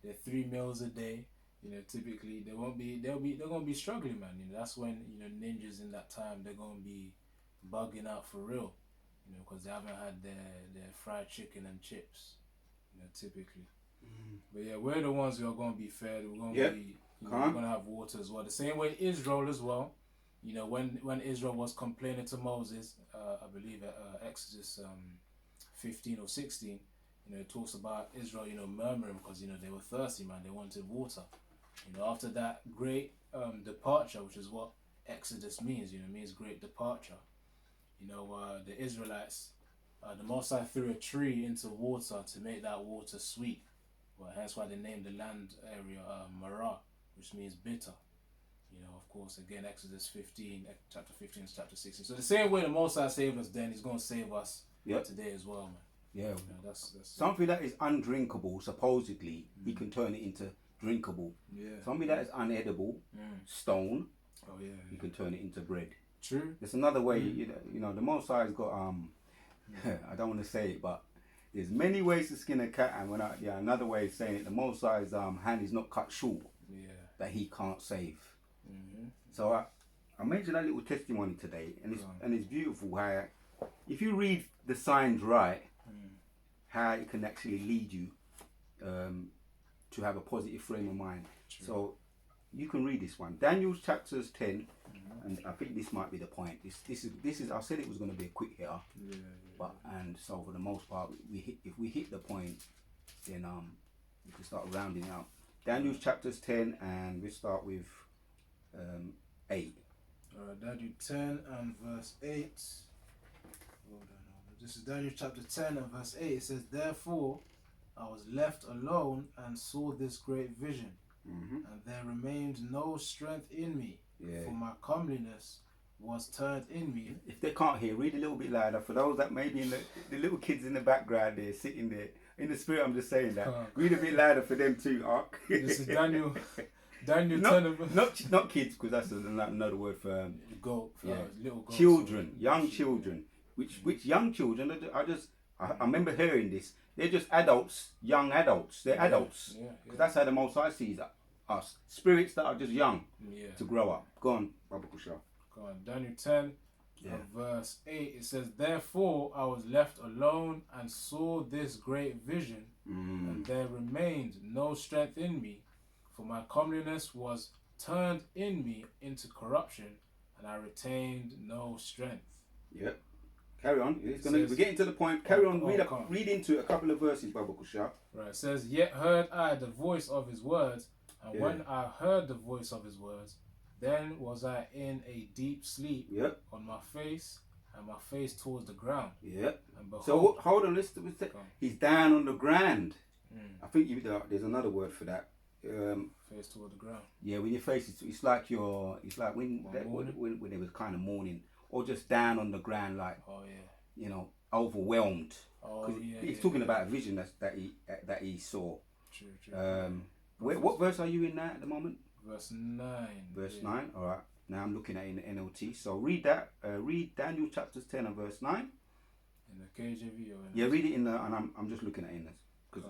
Speaker 2: Their 3 meals a day. Typically they're going to be struggling, man. That's when ninjas in that time, they're going to be bugging out for real. Because they haven't had their fried chicken and chips. Typically. But yeah, we're the ones who are going to be fed. We're going to be. We're going to have water as well. The same way Israel as well. When Israel was complaining to Moses, I believe at Exodus 15 or 16, it talks about Israel, murmuring because, they were thirsty, man. They wanted water. After that great departure, which is what Exodus means, means great departure. The Israelites, the Most High threw a tree into water to make that water sweet. Well, that's why they named the land area Marah, which means bitter. Of course, again, Exodus 15, chapter 15 to chapter 16. So the same way the Most High saved us then, He's going to save us today as well, man.
Speaker 1: Yeah. That's something that is undrinkable, supposedly, He can turn it into drinkable. Yeah. Something that is unedible, stone, He can turn it into bread.
Speaker 2: True.
Speaker 1: There's another way, the Most High's got, I don't want to say it, but there's many ways to skin a cat, and another way of saying it, the Most High's hand is not cut short, that He can't save. So I mentioned that little testimony today, and it's beautiful how, if you read the signs right, how it can actually lead you to have a positive frame of mind. True. So you can read this one, Daniel chapters 10, and I think this might be the point. This is. I said it was going to be a quick hitter, but so for the most part, if we hit the point, then we can start rounding out. Daniel chapters 10, and we start with 8.
Speaker 2: Daniel 10 and verse 8. Hold on. This is Daniel chapter 10 and verse 8. It says, "Therefore I was left alone and saw this great vision, and there remained no strength in me, for my comeliness was turned in me."
Speaker 1: If they can't hear, read a little bit louder. For those that may be in the little kids in the background there, sitting there. In the spirit, I'm just saying that. Read a bit louder for them too, Ark.
Speaker 2: This is Daniel Daniel
Speaker 1: not,
Speaker 2: 10 of
Speaker 1: not kids, because that's another word for
Speaker 2: goat.
Speaker 1: yeah.
Speaker 2: Little goats.
Speaker 1: Children, young children. Which young children? I remember hearing this. They're just adults, young adults. They're adults.
Speaker 2: Yeah.
Speaker 1: That's how the Most High sees us. Spirits that are just young to grow up. Go on, Baba Kusha.
Speaker 2: Go on. Daniel 10 verse 8. It says, "Therefore I was left alone and saw this great vision, and there remained no strength in me, for my comeliness was turned in me into corruption, and I retained no strength."
Speaker 1: Yep. Carry on. We're getting to the point. Carry on. Read into a couple of verses, Baba Kusha.
Speaker 2: Right. It says, "Yet heard I the voice of his words, and when I heard the voice of his words, then was I in a deep sleep on my face, and my face towards the ground."
Speaker 1: Yep.
Speaker 2: And behold,
Speaker 1: so hold on. He's down on the ground. I think there's another word for that.
Speaker 2: Face toward the ground.
Speaker 1: Yeah, when your face is, it's like when it was kind of morning, or just down on the ground, like overwhelmed. He's talking about a vision that he saw.
Speaker 2: True.
Speaker 1: What verse are you in now at the moment?
Speaker 2: Verse 9.
Speaker 1: Verse 9. All right. Now I'm looking at it in the NLT. So read that. Read Daniel chapters 10 and verse 9.
Speaker 2: In the KJV or
Speaker 1: yeah, read it in the, and I'm just looking at it in this because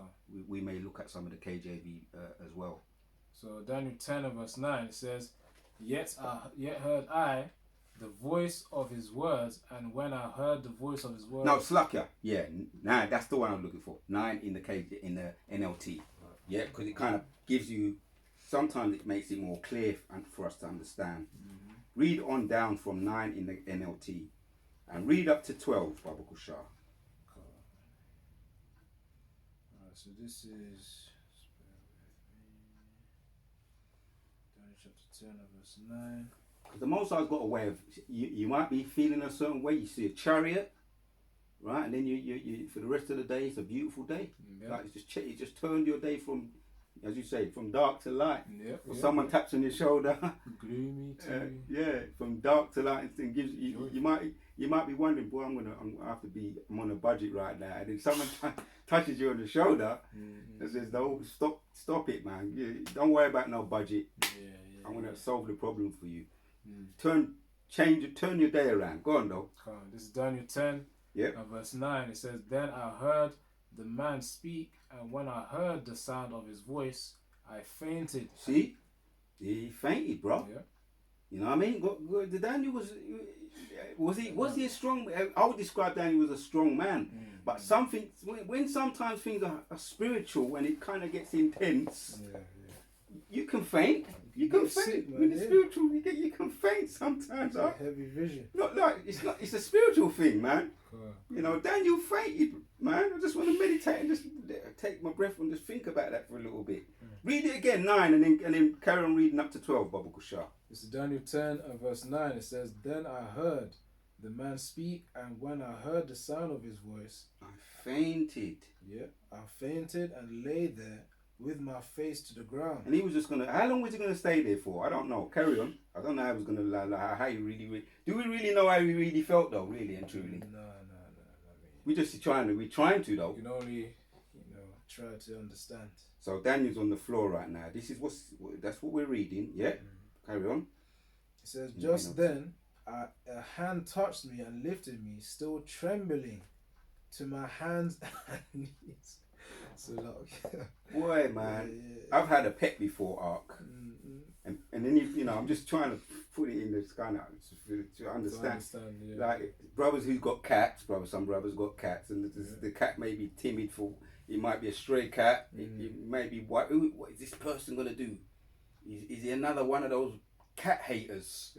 Speaker 1: we may look at some of the KJV as well.
Speaker 2: So Daniel 10 and verse 9 it says, Yet heard I the voice of his words, and when I heard the voice of his words.
Speaker 1: No, Slackia. Yeah, 9. That's the one I'm looking for. 9 in the NLT. Yeah, because it kind of gives you. Sometimes it makes it more clear for us to understand. Read on down from 9 in the NLT, and read up to 12, Baba Kusha.
Speaker 2: Alright, so this is Daniel chapter 10 verse 9.
Speaker 1: Because the Most High's got a way of, you might be feeling a certain way. You see a chariot, right, and then you for the rest of the day, it's a beautiful day. Like it just turned your day from, as you say, from dark to light. Or someone taps on your shoulder.
Speaker 2: Gloomy to
Speaker 1: from dark to light, and gives you might be wondering, boy, I'm on a budget right now, and then someone touches you on the shoulder and says, "No, stop it, man. Don't worry about no budget. I'm gonna solve the problem for you. Turn your day around. Go on though."
Speaker 2: This is Daniel 10 and verse 9. It says, "Then I heard the man speak, and when I heard the sound of his voice, I fainted."
Speaker 1: See? He fainted, bro.
Speaker 2: Yeah.
Speaker 1: You know what I mean? Daniel was he a strong? I would describe Daniel as a strong man. But when sometimes things are spiritual and it kind of gets intense, you can faint. You can faint when it's spiritual. You can faint sometimes.
Speaker 2: Heavy vision.
Speaker 1: It's a spiritual thing, man. You know, Daniel fainted, man. I just want to meditate and just take my breath and just think about that for a little bit. Read it again, 9, and then carry on reading up to 12, Baba Kusha.
Speaker 2: This is Daniel 10 and verse 9. It says, "Then I heard the man speak, and when I heard the sound of his voice,
Speaker 1: I fainted."
Speaker 2: Yeah, I fainted and lay there with my face to the ground.
Speaker 1: And he was just gonna. How long was he gonna stay there for? I don't know. Carry on. I don't know how he was gonna. How he really. Do we really know how he really felt though? Really and truly.
Speaker 2: No.
Speaker 1: We're trying to though.
Speaker 2: You can only, try to understand.
Speaker 1: So Daniel's on the floor right now. That's what we're reading. Yeah. Carry on.
Speaker 2: It says, "Just then, a hand touched me and lifted me, still trembling, to my hands and knees." So
Speaker 1: boy, man, I've had a pet before, Ark, and then I'm just trying to put it in this kind of to understand. Like brothers who've got cats, some brothers got cats, and the cat may be timid for. It might be a stray cat. It may be what is this person gonna do? Is he another one of those cat haters?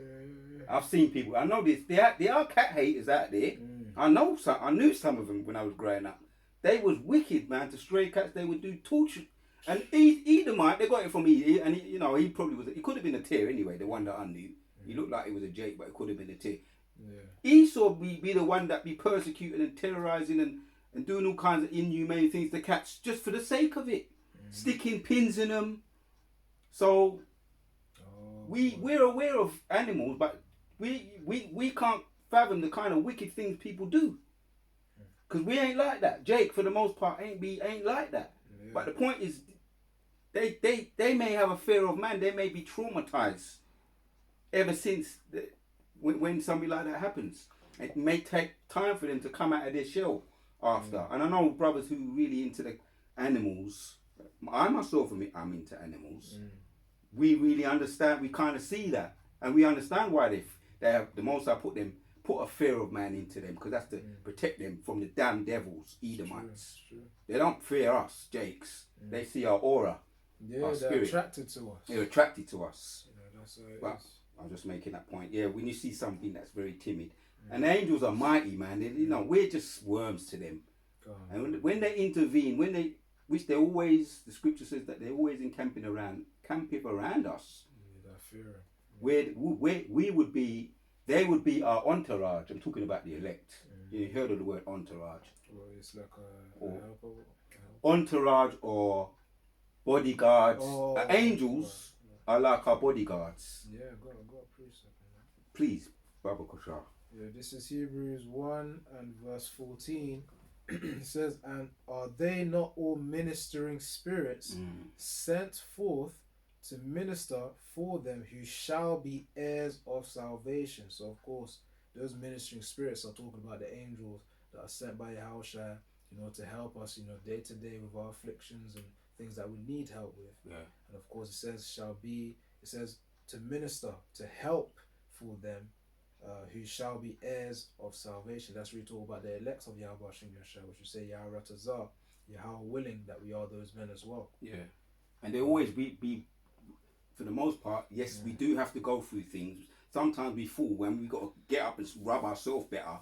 Speaker 1: I've seen people. I know this. There are cat haters out there. I knew some of them when I was growing up. They was wicked, man. To stray cats, they would do torture. And Edomite, they got it from Edom, and he probably was. It could have been a tear anyway. The one that I knew, he looked like he was a Jake, but it could have been a tear. Esau be the one that be persecuting and terrorizing and doing all kinds of inhumane things to cats just for the sake of it, sticking pins in them. So we're aware of animals, but we can't fathom the kind of wicked things people do. Because we ain't like that. Jake, for the most part, ain't like that. But the point is, they may have a fear of man. They may be traumatized ever since when something like that happens. It may take time for them to come out of their shell after. And I know brothers who really into the animals. I myself, I'm into animals. We really understand. We kind of see that, and we understand why they have the most. I put a fear of man into them because that's to protect them from the damn devils, Edomites.
Speaker 2: True.
Speaker 1: They don't fear us, Jakes. They see our aura.
Speaker 2: Yeah,
Speaker 1: our
Speaker 2: they're
Speaker 1: spirit.
Speaker 2: attracted to us.
Speaker 1: They're attracted to us.
Speaker 2: You know, that's how it
Speaker 1: But
Speaker 2: is.
Speaker 1: I'm just making that point. Yeah, when you see something that's very timid, and the angels are mighty, man. We're just worms to them. And when they intervene, the scripture says that they're always camping around us.
Speaker 2: Yeah, that fear.
Speaker 1: We would be, they would be our entourage. I'm talking about the elect. You heard of the word entourage?
Speaker 2: Well, it's like a helper.
Speaker 1: Entourage or bodyguards. Angels are like our bodyguards.
Speaker 2: Yeah, go preach something.
Speaker 1: Please, Baba Kushar.
Speaker 2: Yeah, this is Hebrews 1 and verse 14. It says, and are they not all ministering spirits sent forth to minister for them who shall be heirs of salvation? So, of course, those ministering spirits are talking about the angels that are sent by Yahushua, to help us, day to day with our afflictions and things that we need help with.
Speaker 1: Yeah.
Speaker 2: And of course, it says to minister, to help for them who shall be heirs of salvation. That's really talking about the elect of Yahweh Hashem Yahshua, which you say Yahweh Tazar, Yahweh willing that we are those men as well.
Speaker 1: Yeah. And they always be for the most part, yes, we do have to go through things. Sometimes we fall when we got to get up and rub ourselves better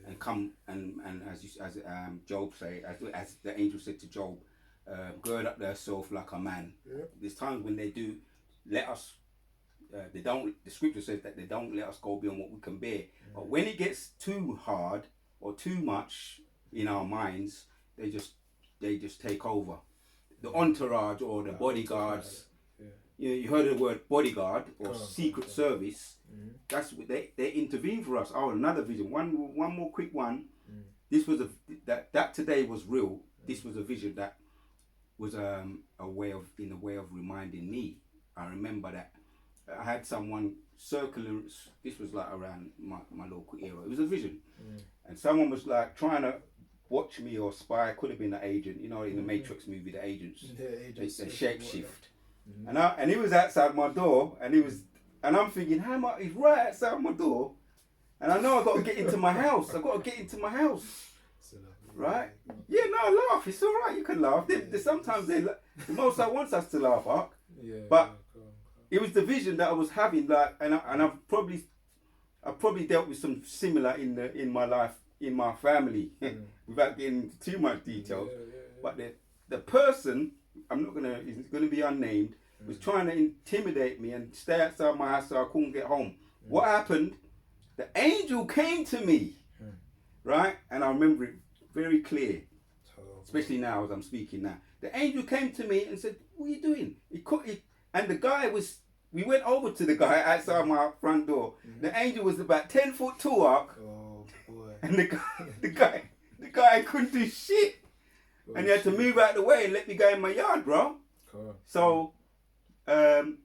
Speaker 1: and come and as Job say, as the angel said to Job, gird up thyself like a man.
Speaker 2: Yeah.
Speaker 1: There's times when they do let us. They don't. The scripture says that they don't let us go beyond what we can bear. But when it gets too hard or too much in our minds, they just take over. The entourage or the bodyguards. You heard of the word bodyguard or secret service. That's what they intervene for us. Oh, another vision. One more quick one. This was that today was real. This was a vision that was in a way of reminding me. I remember that I had someone circling. This was like around my local era. It was a vision, and someone was like trying to watch me or spy. Could have been an agent. In the Matrix movie, the agents they shape shift. And he was outside my door, and I'm thinking, he's right outside my door, and I know I got to get into my house. Right? Yeah, no, laugh. It's all right. You can laugh. Sometimes the Most High wants us to laugh, Ark.
Speaker 2: Yeah.
Speaker 1: But it was the vision that I was having, and I've probably dealt with some similar in my life, in my family, without getting into too much detail. But the person, he's gonna be unnamed, was trying to intimidate me and stay outside my house so I couldn't get home. What happened? The angel came to me, right? And I remember it very clear, especially now as I'm speaking now. The angel came to me and said, "What are you doing?" And the guy we went over to the guy outside my front door. The angel was about 10 foot tall, Ark.
Speaker 2: Oh boy.
Speaker 1: And the guy couldn't do shit. And he had to move out of the way and let me go in my yard, bro.
Speaker 2: Cool.
Speaker 1: So, we're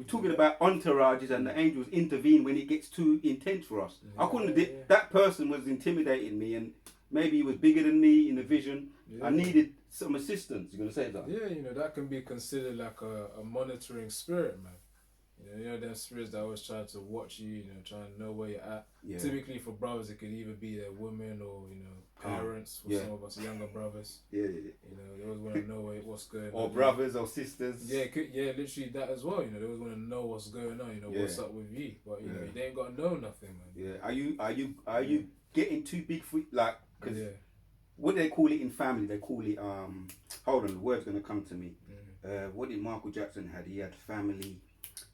Speaker 1: talking about entourages and the angels intervene when it gets too intense for us. I couldn't. That person was intimidating me, and maybe he was bigger than me in the vision. I needed some assistance. You gonna say that?
Speaker 2: Yeah, that can be considered like a monitoring spirit, man. Them spirits that always try to watch you, trying to know where you're at.
Speaker 1: Yeah.
Speaker 2: Typically for brothers, it could either be their women or, parents for some of us younger brothers.
Speaker 1: Yeah.
Speaker 2: They always want to know what's going on.
Speaker 1: Or brothers or sisters.
Speaker 2: Yeah, literally that as well. They always want to know what's going on, what's up with you. But, they ain't got to know nothing, man.
Speaker 1: Yeah. Are you getting too big for, because what do they call it in family? They call it, hold on, the word's going to come to me. What did Michael Jackson had? He had family.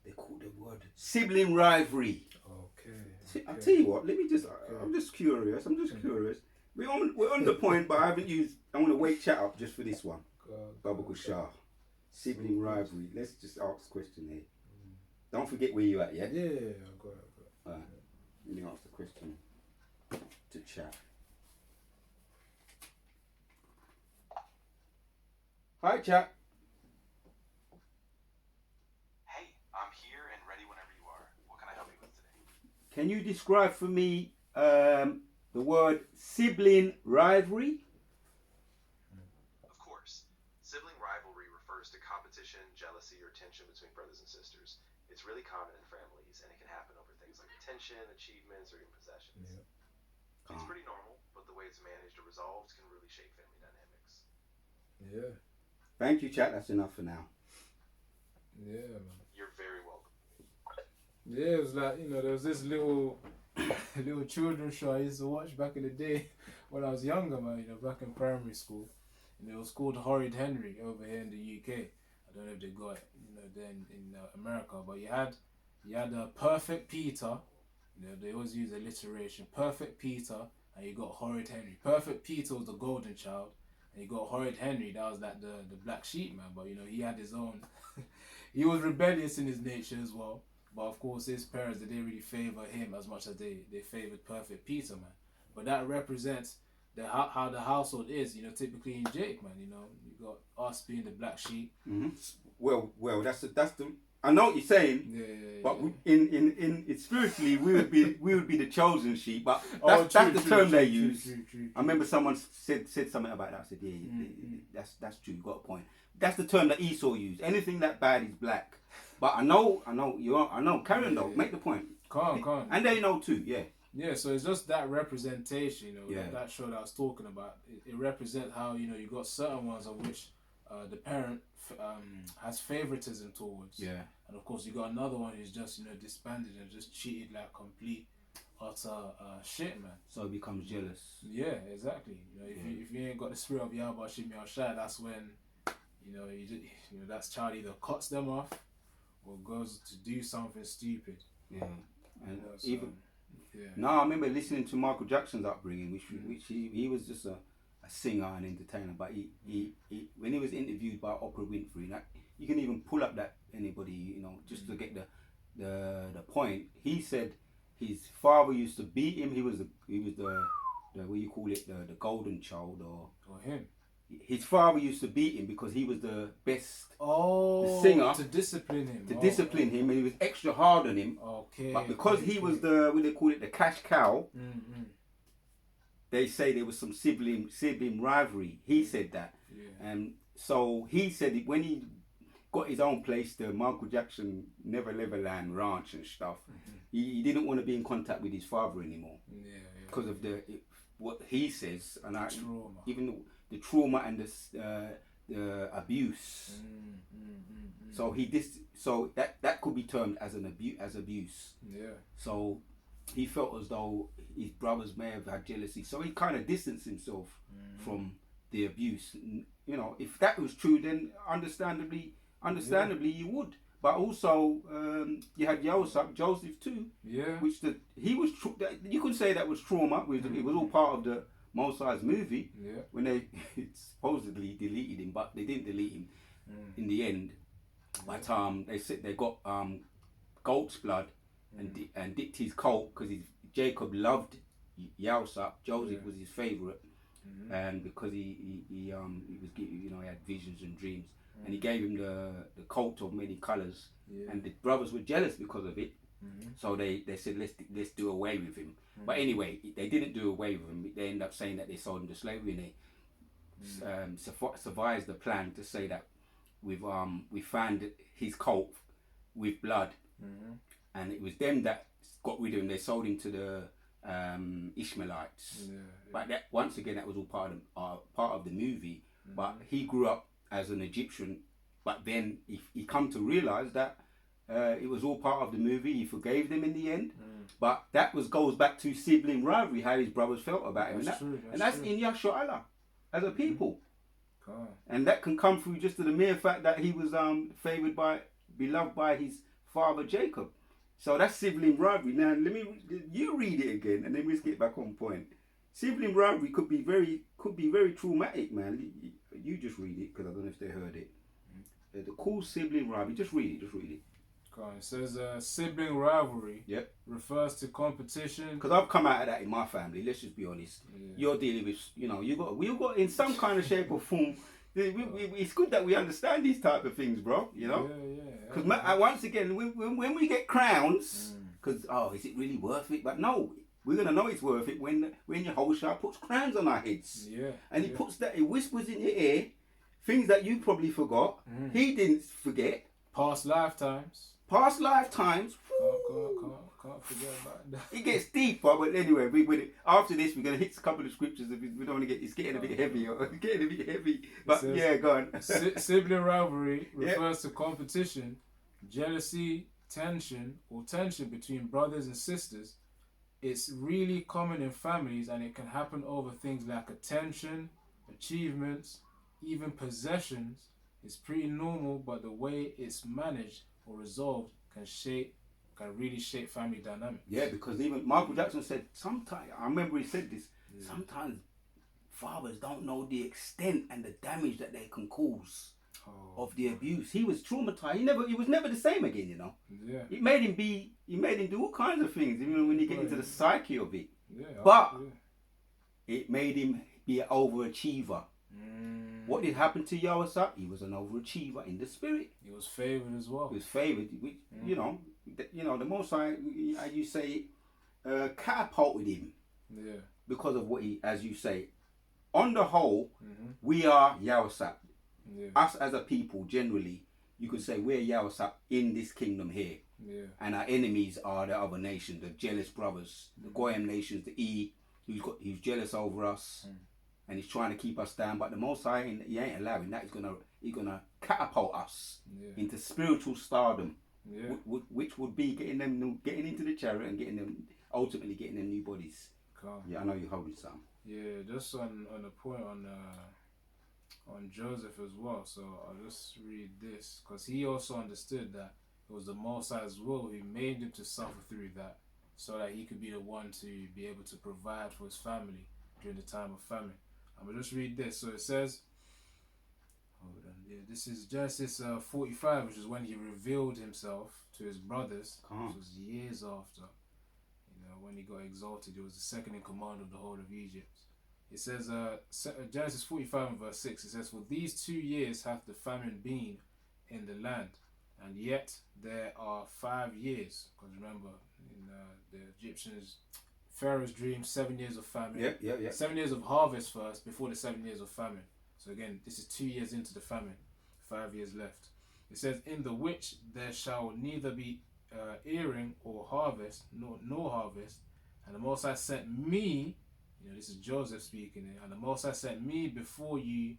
Speaker 1: They call the word sibling rivalry.
Speaker 2: Okay.
Speaker 1: I'll tell you what. I'm just curious. We're on the point, but I haven't used. I want to wake chat up just for this one. Baba Shah. Sibling rivalry. Let's just ask the question here. Don't forget where you at, yeah?
Speaker 2: Yeah, I got it.
Speaker 1: Alright. Let me ask the question to chat. Hi, chat. can you describe for me the word sibling rivalry?
Speaker 4: Of course. Sibling rivalry refers to competition, jealousy, or tension between brothers and sisters. It's really common in families, and it can happen over things like attention, achievements, or even possessions.
Speaker 2: Yeah.
Speaker 4: It's pretty normal, but the way it's managed or resolved can really shape family dynamics.
Speaker 2: Yeah.
Speaker 1: Thank you, chat. That's enough for now.
Speaker 2: Yeah, man.
Speaker 4: You're very welcome.
Speaker 2: Yeah, it was like, you know, there was this little children's show I used to watch back in the day when I was younger, man, you know, back in primary school. And it was called Horrid Henry over here in the UK. I don't know if they got it, you know, then in America, but you had Perfect Peter, you know, they always use alliteration, Perfect Peter, and you got Horrid Henry. Perfect Peter was the golden child, and you got Horrid Henry, that was like the black sheep, man, but you know, he had his own, he was rebellious in his nature as well. But of course, his parents, they didn't really favour him as much as they favoured Perfect Peter, man. But that represents how the household is, you know, typically in Jake, man. You know, you got us being the black sheep.
Speaker 1: Mm-hmm. Well, that's the. I know what you're saying.
Speaker 2: Yeah.
Speaker 1: But in spiritually, we would be the chosen sheep. But that's
Speaker 2: true,
Speaker 1: the term they
Speaker 2: true,
Speaker 1: use.
Speaker 2: True.
Speaker 1: I remember someone said something about that. I said, yeah, that's true. You got a point. That's the term that Esau used. Anything that bad is black. But I know you are. I know. Carry on though. Make the point.
Speaker 2: Come.
Speaker 1: And they know too. Yeah.
Speaker 2: Yeah, so it's just that representation, you know,
Speaker 1: Yeah.
Speaker 2: that show that I was talking about. It represents how, you know, you got certain ones of which the parent has favoritism towards.
Speaker 1: Yeah.
Speaker 2: And of course, you got another one who's just, you know, disbanded and just cheated like complete, utter shit, man.
Speaker 1: So he becomes jealous.
Speaker 2: Yeah, exactly. You know, if you ain't got the spirit of Yahweh Shimmy or Shai, that's when, you know, that's child either cuts them off or goes to do something stupid.
Speaker 1: Yeah. And
Speaker 2: You know, so,
Speaker 1: even.
Speaker 2: yeah.
Speaker 1: No, I remember listening to Michael Jackson's upbringing, which he was just a singer and entertainer. But he when he was interviewed by Oprah Winfrey, like, you can even pull up that anybody, you know, just to get the point. He said his father used to beat him. He was the what you call it, the golden child, or
Speaker 2: him.
Speaker 1: His father used to beat him because he was the best
Speaker 2: the
Speaker 1: singer
Speaker 2: to discipline him.
Speaker 1: him, and he was extra hard on him.
Speaker 2: Okay.
Speaker 1: But because he was the, what they call it, the cash cow, they say there was some sibling rivalry. He said that.
Speaker 2: Yeah.
Speaker 1: And so he said when he got his own place, the Michael Jackson Never Neverland Ranch and stuff, he didn't want to be in contact with his father anymore.
Speaker 2: Yeah.
Speaker 1: Because of what he says, and
Speaker 2: trauma.
Speaker 1: even the trauma and the abuse. So so that could be termed as abuse.
Speaker 2: Yeah.
Speaker 1: So he felt as though his brothers may have had jealousy. So he kind of distanced himself from the abuse. You know, if that was true, then understandably you would. But also, you had Joseph too.
Speaker 2: Yeah.
Speaker 1: Which you could say that was trauma. It was all part of the Mosai's movie.
Speaker 2: Yeah.
Speaker 1: When they supposedly deleted him, but they didn't delete him in the end. But they said they got goat's blood and dipped his coat because Jacob loved Yosef. Joseph was his favorite, and because he was he had visions and dreams. And he gave him the coat of many colours, and the brothers were jealous because of it. So they said let's do away with him. But anyway, they didn't do away with him. They ended up saying that they sold him to slavery, and they devised the plan to say that we found his coat with blood, and it was them that got rid of him. They sold him to the Ishmaelites. But that, once again, that was all part of the movie. But he grew up as an Egyptian, but then he come to realise that it was all part of the movie. He forgave them in the end, but that goes back to sibling rivalry, how his brothers felt about him, that's in Yashua as a people, and that can come through just to the mere fact that he was beloved by his father Jacob. So that's sibling rivalry. Now you read it again, and then let's get back on point. Sibling rivalry could be very traumatic, man. You just read it, because I don't know if they heard it. The cool sibling rivalry. Just read it.
Speaker 2: It says sibling rivalry.
Speaker 1: Yep.
Speaker 2: Refers to competition.
Speaker 1: Because I've come out of that in my family. Let's just be honest. Yeah. You're dealing with, we got in some kind of shape or form. It's good that we understand these type of things, bro. You know.
Speaker 2: Yeah.
Speaker 1: Because once again, when we get crowns, because is it really worth it? But no, we're gonna know it's worth it when Yehoshua puts crowns on our heads.
Speaker 2: Yeah.
Speaker 1: And he puts that, he whispers in your ear things that you probably forgot. He didn't forget.
Speaker 2: Past lifetimes.
Speaker 1: Past lifetimes.
Speaker 2: Can't forget about that.
Speaker 1: It gets deeper, but anyway, after this we're gonna hit a couple of scriptures. We don't want to get. It's getting a bit heavy. It's getting a bit heavy. But
Speaker 2: says,
Speaker 1: yeah, go on.
Speaker 2: Sibling rivalry refers to competition, jealousy, tension between brothers and sisters. It's really common in families, and it can happen over things like attention, achievements, even possessions. It's pretty normal, but the way it's managed or resolved can really shape family dynamics.
Speaker 1: Yeah, because even Michael Jackson said sometimes, I remember he said this, sometimes fathers don't know the extent and the damage that they can cause of the abuse. He was traumatized. He was never the same again, you know.
Speaker 2: Yeah.
Speaker 1: It made him do all kinds of things, even when you get into the psyche of it.
Speaker 2: Yeah.
Speaker 1: But it made him be an overachiever. What did happen to Yahusha? He was an overachiever in the spirit.
Speaker 2: He was favored as well.
Speaker 1: He was favored. You know, the Most High, as you say, catapulted him.
Speaker 2: Yeah.
Speaker 1: Because of what he, as you say, on the whole, we are Yahusha.
Speaker 2: Yeah.
Speaker 1: Us as a people, generally, you could say we're Yahusha in this kingdom here.
Speaker 2: Yeah.
Speaker 1: And our enemies are the other nations, the jealous brothers, the Goyim nations, the who's jealous over us. And he's trying to keep us down, but the Most High, he ain't allowing that. He's gonna catapult us into spiritual stardom, which would be getting into the chariot and ultimately getting them new bodies.
Speaker 2: Cool.
Speaker 1: Yeah, I know you're holding some.
Speaker 2: Yeah, just on a point on Joseph as well. So I'll just read this, because he also understood that it was the Most High's will who made him to suffer through that, so that he could be the one to be able to provide for his family during the time of famine. I'm going to just read this. So it says, hold on, this is Genesis 45, which is when he revealed himself to his brothers. This was years after, when he got exalted. He was the second in command of the whole of Egypt. It says, Genesis 45 and verse 6, it says, "For these 2 years hath the famine been in the land, and yet there are 5 years." Because remember, in the Egyptians, Pharaoh's dream, 7 years of famine.
Speaker 1: Yeah.
Speaker 2: 7 years of harvest first, before the 7 years of famine. So again, this is 2 years into the famine, 5 years left. It says, "In the which there shall neither be earing or harvest, nor harvest. And the Most High sent me," this is Joseph speaking here, "and the Most High sent me before you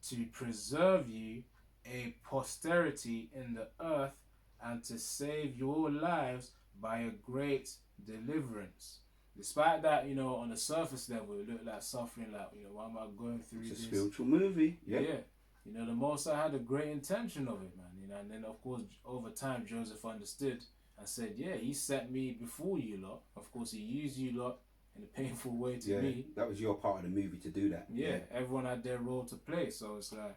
Speaker 2: to preserve you a posterity in the earth, and to save your lives by a great deliverance." Despite that, on the surface level, it looked like suffering, like, why am I going through this?
Speaker 1: It's a spiritual movie.
Speaker 2: Yeah. The Most High had a great intention of it, man. And then, of course, over time, Joseph understood and said, yeah, he sent me before you lot. Of course, he used you lot in a painful way to me.
Speaker 1: That was your part of the movie to do that.
Speaker 2: Yeah, everyone had their role to play. So it's like,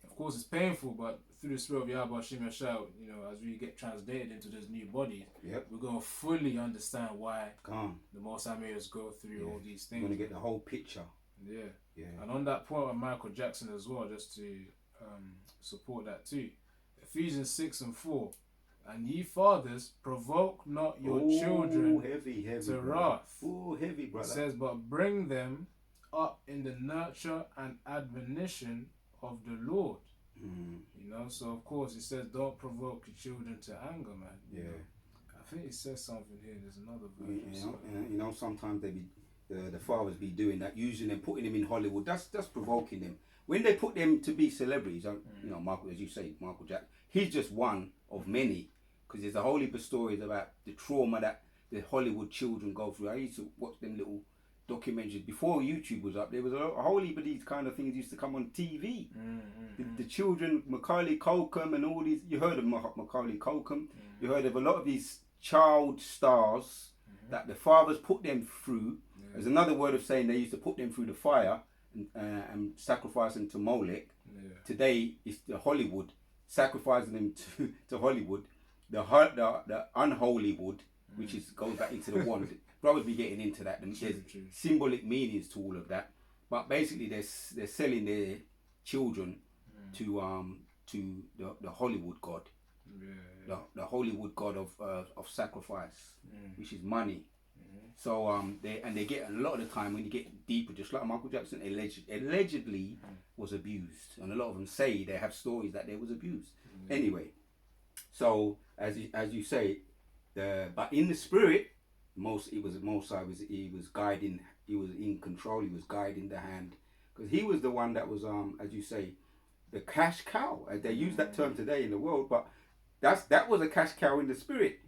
Speaker 2: of course, it's painful, but through the spirit of Yahweh Hashem Yashau, as we get translated into those new bodies, we're going to fully understand why the Most High made us go through all these things.
Speaker 1: We're going to get the whole picture.
Speaker 2: Yeah. And on that point of Michael Jackson as well, just to support that too, Ephesians 6 and 4, "And ye fathers, provoke not your children
Speaker 1: heavy,
Speaker 2: to wrath."
Speaker 1: Oh, heavy, brother.
Speaker 2: It says, "But bring them up in the nurture and admonition of the Lord." So of course it says, don't provoke your children to anger, man. I think it says something here. There's another verse.
Speaker 1: Sometimes they the fathers be doing that, using them, putting them in Hollywood. That's provoking them. When they put them to be celebrities, Michael, as you say, Michael Jackson, he's just one of many, because there's a whole heap of stories about the trauma that the Hollywood children go through. I used to watch them little documentaries before YouTube was up. There was a whole heap of these kind of things used to come on TV. The children, Macaulay Culkin and all these, you heard of Macaulay Culkin, you heard of a lot of these child stars that the fathers put them through. There's another word of saying they used to put them through the fire and sacrifice them to Molech. Today it's the Hollywood, sacrificing them to Hollywood, the unholy wood, which goes back into the one. Brothers be getting into that. There's symbolic meanings to all of that, but basically they're selling their children to the Hollywood god. the Hollywood god of sacrifice, which is money. So they get a lot of the time when you get deeper, just like Michael Jackson allegedly was abused, and a lot of them say they have stories that they was abused. Anyway, so as you say, but in the spirit, he was guiding, he was in control, he was guiding the hand, because he was the one that was as you say, the cash cow. They use that term today in the world, but that was a cash cow in the spirit.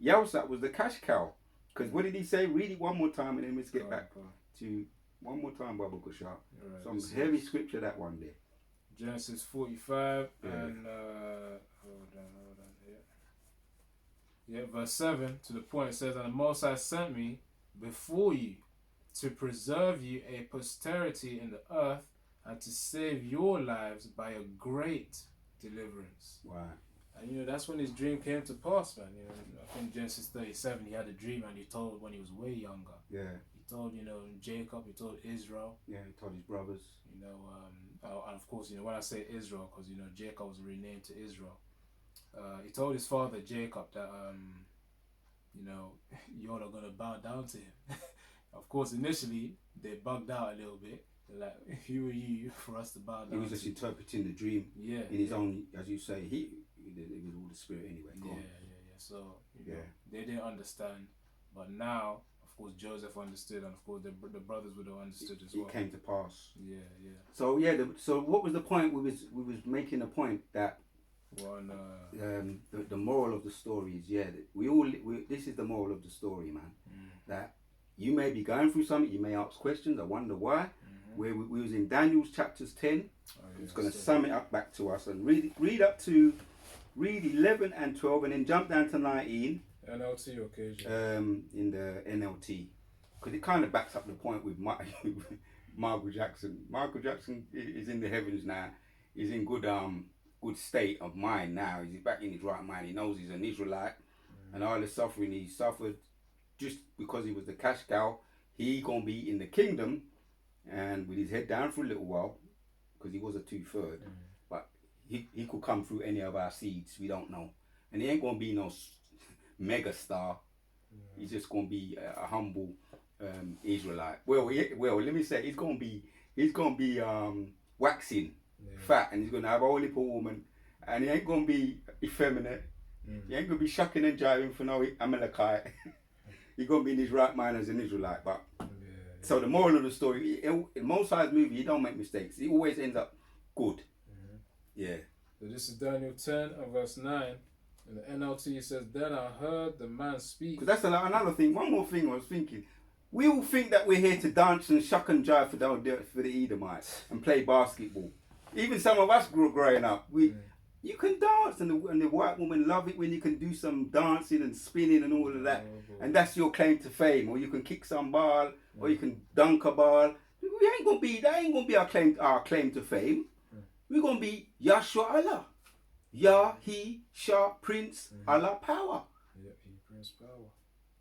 Speaker 1: Yelzat was the cash cow. Because what did he say? Read it one more time and then let's get back to one more time, Baba Kushar. Right, some heavy scripture, that one there.
Speaker 2: Genesis 45 and hold on. Yeah, verse 7 to the point, it says, and the Most High sent me before you to preserve you a posterity in the earth and to save your lives by a great deliverance.
Speaker 1: Wow.
Speaker 2: And that's when his dream came to pass, man. I think Genesis 37, he had a dream and he told when he was way younger.
Speaker 1: Yeah.
Speaker 2: He told, Jacob, he told Israel.
Speaker 1: Yeah, he told his brothers.
Speaker 2: And of course, when I say Israel, because, Jacob was renamed to Israel. He told his father, Jacob, that, you're not going to bow down to him. Of course, initially, they bugged out a little bit. They're like, who are you for us to bow down to?
Speaker 1: He was just interpreting the dream.
Speaker 2: Yeah.
Speaker 1: In his own, as you say, it was all the spirit anyway.
Speaker 2: Yeah. So, they didn't understand. But now, of course, Joseph understood, and of course, the brothers would have understood as well.
Speaker 1: It came to pass.
Speaker 2: Yeah.
Speaker 1: So, so what was the point? We was making a point that the moral of the story is, this is the moral of the story, man. That you may be going through something, you may ask questions, I wonder why. Where we was in Daniel's chapters 10. It's going to sum it up back to us and read 11 and 12 and then jump down to 19.
Speaker 2: NLT occasion.
Speaker 1: In the NLT, because it kind of backs up the point with Michael Jackson. Michael Jackson is in the heavens now. He's in good state of mind now. He's back in his right mind. He knows he's an Israelite, and all the suffering he suffered just because he was the cash cow. He gonna be in the kingdom, and with his head down for a little while, because he was a 2/3. But he could come through any of our seeds. We don't know, and he ain't gonna be no mega star. He's just gonna be a humble Israelite. Well, let me say, he's gonna be waxing fat, and he's gonna have a holy poor woman, and he ain't gonna be effeminate. He ain't gonna be shucking and jiving for no Amalekite. He's gonna be in his right mind as an Israelite. But so the moral of the story, in most High's movie, he don't make mistakes. He always ends up good. Yeah.
Speaker 2: So this is Daniel 10 and verse 9. In the NLT it says, then I heard the man speak.
Speaker 1: Because that's another thing. One more thing I was thinking. We all think that we're here to dance and shuck and jive for the Edomites and play basketball. Even some of us growing up, you can dance, and the white woman love it when you can do some dancing and spinning and all of that, and that's your claim to fame. Or you can kick some ball, or you can dunk a ball. That ain't gonna be our claim to fame. We're gonna be Yahshua Allah, Yah, He, Shah, Prince, Allah, power.
Speaker 2: Yeah, He, Prince, power.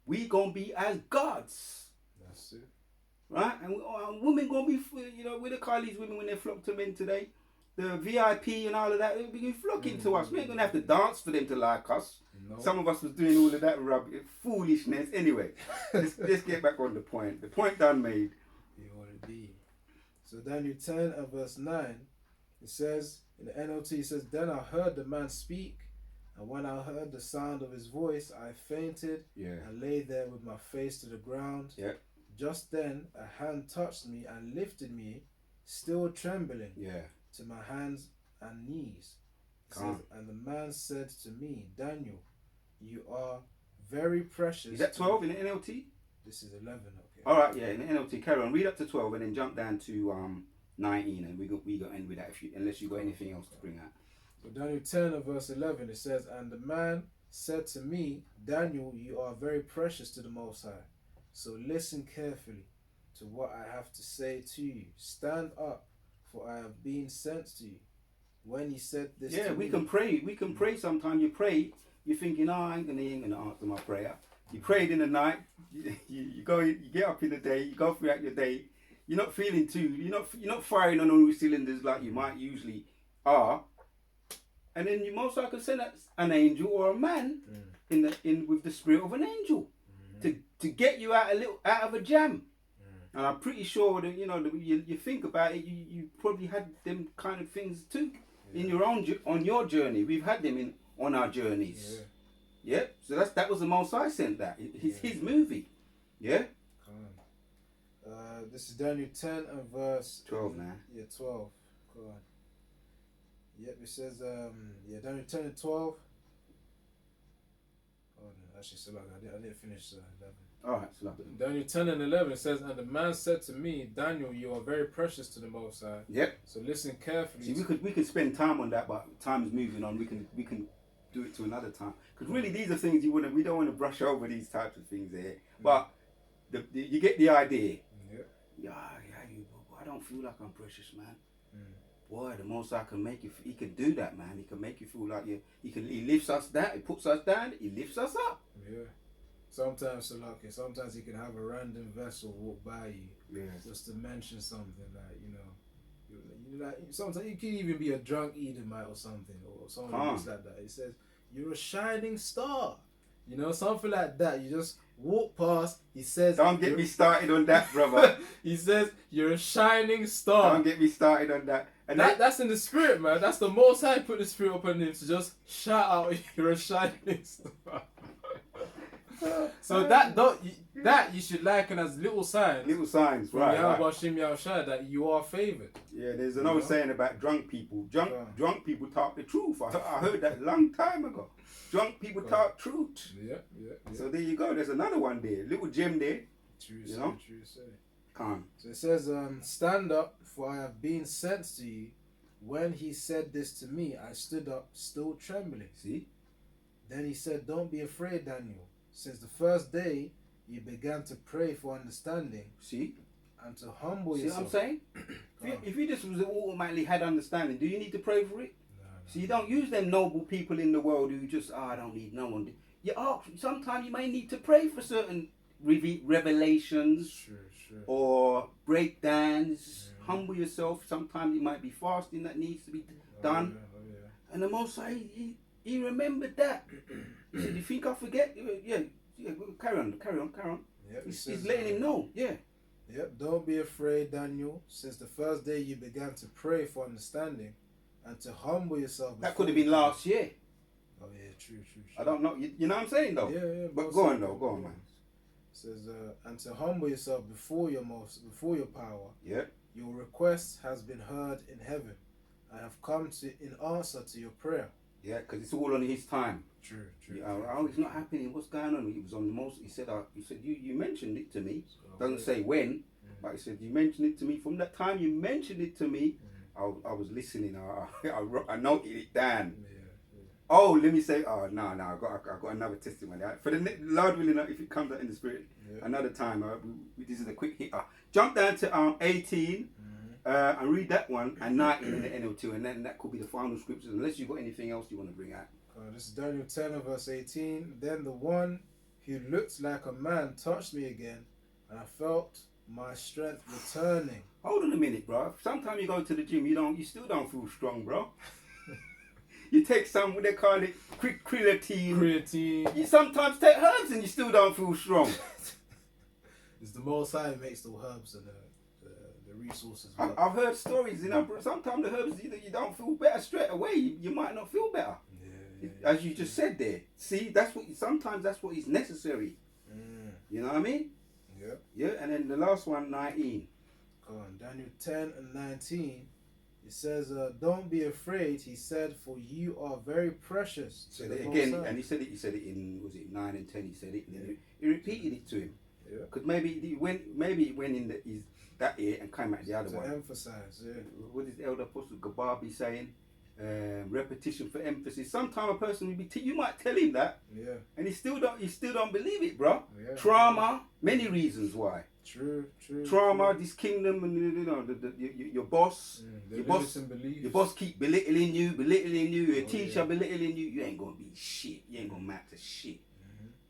Speaker 1: We gonna be as gods.
Speaker 2: That's it.
Speaker 1: Right, and women gonna be, we the call these women when they flock to men today. The VIP and all of that, they'll be flocking to us. We ain't gonna have to dance for them to like us. No. Some of us was doing all of that foolishness. Anyway, let's get back on the point. The point done made.
Speaker 2: It ought to be. So Daniel 10 and verse 9, it says, in the NLT, it says, then I heard the man speak, and when I heard the sound of his voice, I fainted and lay there with my face to the ground.
Speaker 1: Yeah.
Speaker 2: Just then, a hand touched me and lifted me, still trembling. To my hands and knees. Says, and the man said to me, Daniel, you are very precious.
Speaker 1: Is that 12 in the NLT?
Speaker 2: This is 11. Okay.
Speaker 1: All right, yeah, in the NLT. Carry on. Read up to 12 and then jump down to 19, and we go end with that unless you got anything else to bring out.
Speaker 2: So Daniel 10 and verse 11, it says, and the man said to me, Daniel, you are very precious to the Most High. So listen carefully to what I have to say to you. Stand up, for I have been sent to you. When he said this to
Speaker 1: we
Speaker 2: me,
Speaker 1: can pray. We can pray sometimes. You pray, you're thinking, I ain't gonna answer my prayer. You prayed in the night, you get up in the day, you go throughout your day, you're not feeling you're not firing on all cylinders like you might usually are. and then you most likely send an angel or a man in with the spirit of an angel to get you out of a jam. And I'm pretty sure that you think about it, you probably had them kind of things too in your own on your journey. We've had them on our journeys. Yeah. So that was the Most High sent that. It's his movie. Yeah.
Speaker 2: This is Daniel 10 and verse
Speaker 1: 12 now.
Speaker 2: Yeah, 12. Go on. Yep, it says Daniel 10 and 12. Oh no, actually, so I didn't finish 11.
Speaker 1: Alright, so
Speaker 2: Daniel 10 and 11 says, and the man said to me, Daniel, you are very precious to the Most High.
Speaker 1: Yep.
Speaker 2: So listen carefully.
Speaker 1: See, we could spend time on that, but time's moving on. We can do it to another time. Because really, these are things we don't want to brush over these types of things here. But you get the idea. Yeah. I don't feel like I'm precious, man. Boy, the Most High can make you. He can do that, man. He can make you feel like He lifts us down. He puts us down. He lifts us up.
Speaker 2: Yeah. Sometimes sometimes he can have a random vessel walk by you, just to mention something like sometimes you can even be a drunk Edomite or something, or something like that. It says you're a shining star, something like that. You just walk past. He says,
Speaker 1: "Don't get me started on that, brother."
Speaker 2: He says you're a shining star.
Speaker 1: Don't get me started on that. And
Speaker 2: that's in the spirit, man. That's the Most High put the spirit upon him to just shout out, "You're a shining star." So that you should liken as little signs.
Speaker 1: Little signs, right?
Speaker 2: That you are favored.
Speaker 1: Yeah, there's an old saying about drunk people. Drunk people talk the truth. I heard that a long time ago. Drunk people talk truth.
Speaker 2: Yeah.
Speaker 1: So there you go. There's another one there. Little gem there.
Speaker 2: True say.
Speaker 1: Come on.
Speaker 2: So it says, stand up, for I have been sent to you. When he said this to me, I stood up, still trembling.
Speaker 1: See?
Speaker 2: Then he said, don't be afraid, Daniel. Since the first day you began to pray for understanding, and to humble yourself.
Speaker 1: See what I'm saying? If you just automatically had understanding, do you need to pray for it?
Speaker 2: No.
Speaker 1: So you don't use them noble people in the world who just, I don't need no one. You ask, sometimes you may need to pray for certain revelations or breakdowns. Humble yourself. Sometimes it might be fasting that needs to be done. And the Most High, he remembered that. He said, you think I forget? Yeah, carry on.
Speaker 2: Yep,
Speaker 1: he's letting him know,
Speaker 2: Yep, don't be afraid, Daniel. Since the first day you began to pray for understanding and to humble yourself.
Speaker 1: That could have been last year.
Speaker 2: Oh, yeah, true.
Speaker 1: I don't know. You know what I'm saying, though?
Speaker 2: Yeah.
Speaker 1: But go on, man.
Speaker 2: It says, and to humble yourself before your power.
Speaker 1: Yeah.
Speaker 2: Your request has been heard in heaven. I have come in answer to your prayer.
Speaker 1: Yeah, because it's all on his time.
Speaker 2: True.
Speaker 1: It's not happening. What's going on? He was on the most. He said, you mentioned it to me. Doesn't say when, but he said you mentioned it to me. From that time you mentioned it to me, I was listening. I noted it down. Oh, let me say. Oh no, I got another testimony. For the Lord willing, if it comes out in the spirit, another time. This is a quick hitter. Jump down to 18. And read that one and 19 in the NL2, and then that could be the final scriptures, unless you've got anything else you want to bring out.
Speaker 2: This is Daniel 10 and verse 18. Then the one who looked like a man touched me again, and I felt my strength returning.
Speaker 1: Hold on a minute, bro. Sometimes you go to the gym, you still don't feel strong, bro. You take some, what they call it, creatine. You sometimes take herbs and you still don't feel strong.
Speaker 2: It's the Most High who makes the herbs and the resources.
Speaker 1: I've heard stories, sometimes the herbs, you don't feel better straight away. You might not feel better. As you just said there. See, sometimes that's what is necessary. You know what I mean? Yeah, and then the last one, 19.
Speaker 2: Go on, Daniel 10 and 19. It says, don't be afraid, he said, for you are very precious.
Speaker 1: So again, and he said it in, was it 9 and 10, he said it, and he repeated it to him. Because maybe it went in that ear and came out the other one.
Speaker 2: To emphasize,
Speaker 1: What is the elder apostle Gababi saying? Repetition for emphasis. Sometimes a person will be you might tell him that, and he still don't believe it, bro. Trauma, many reasons why.
Speaker 2: True.
Speaker 1: Trauma, this kingdom, and your boss, your boss keep belittling you. Your teacher belittling you. You ain't gonna be shit. You ain't gonna matter shit.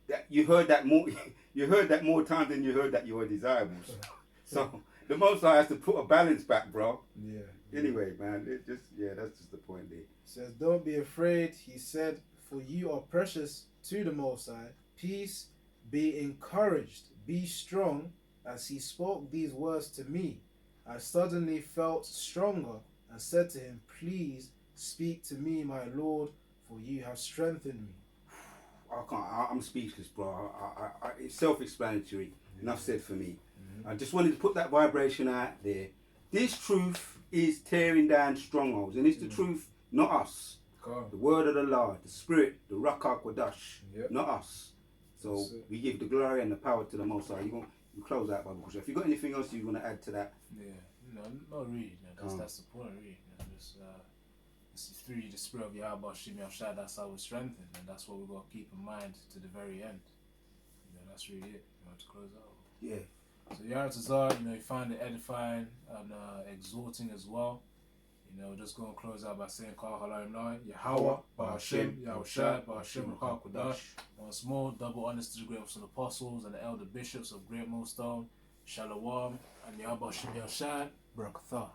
Speaker 1: That you heard that more. You heard that more times than you heard that you were desirable. So the Most High has to put a balance back, bro. Anyway, man, that's just the point there.
Speaker 2: Says, don't be afraid, he said, for you are precious to the Most High. Peace, be encouraged, be strong. As he spoke these words to me, I suddenly felt stronger and said to him, please speak to me, my Lord, for you have strengthened me.
Speaker 1: I'm speechless, bro. It's self-explanatory. Enough said for me. I just wanted to put that vibration out there. This truth is tearing down strongholds, and it's the truth, not us. The word of the Lord, the Spirit, the Ruach HaKodesh, not us. So we give the glory and the power to the Most High. You close out, Bible If you got anything else you want to add to that?
Speaker 2: Yeah, no, not really. That's the point, really. It's through the Spirit of Yahweh Shimi Shai, that's how we're strengthened, and that's what we've got to keep in mind to the very end. That's really it. You want to close out?
Speaker 1: Yeah.
Speaker 2: So Yaratazar, you find it edifying and exhorting as well. Just going to close out by saying Kal Halayim Lai, Yahweh, Ba'ashem, Yahushai, Ba'ashem, Ruach HaKodesh. Once more, double honors to the great of the apostles and the elder bishops of Great Millstone, Shalom, and Yahweh Shem Yahushai, Barakatah.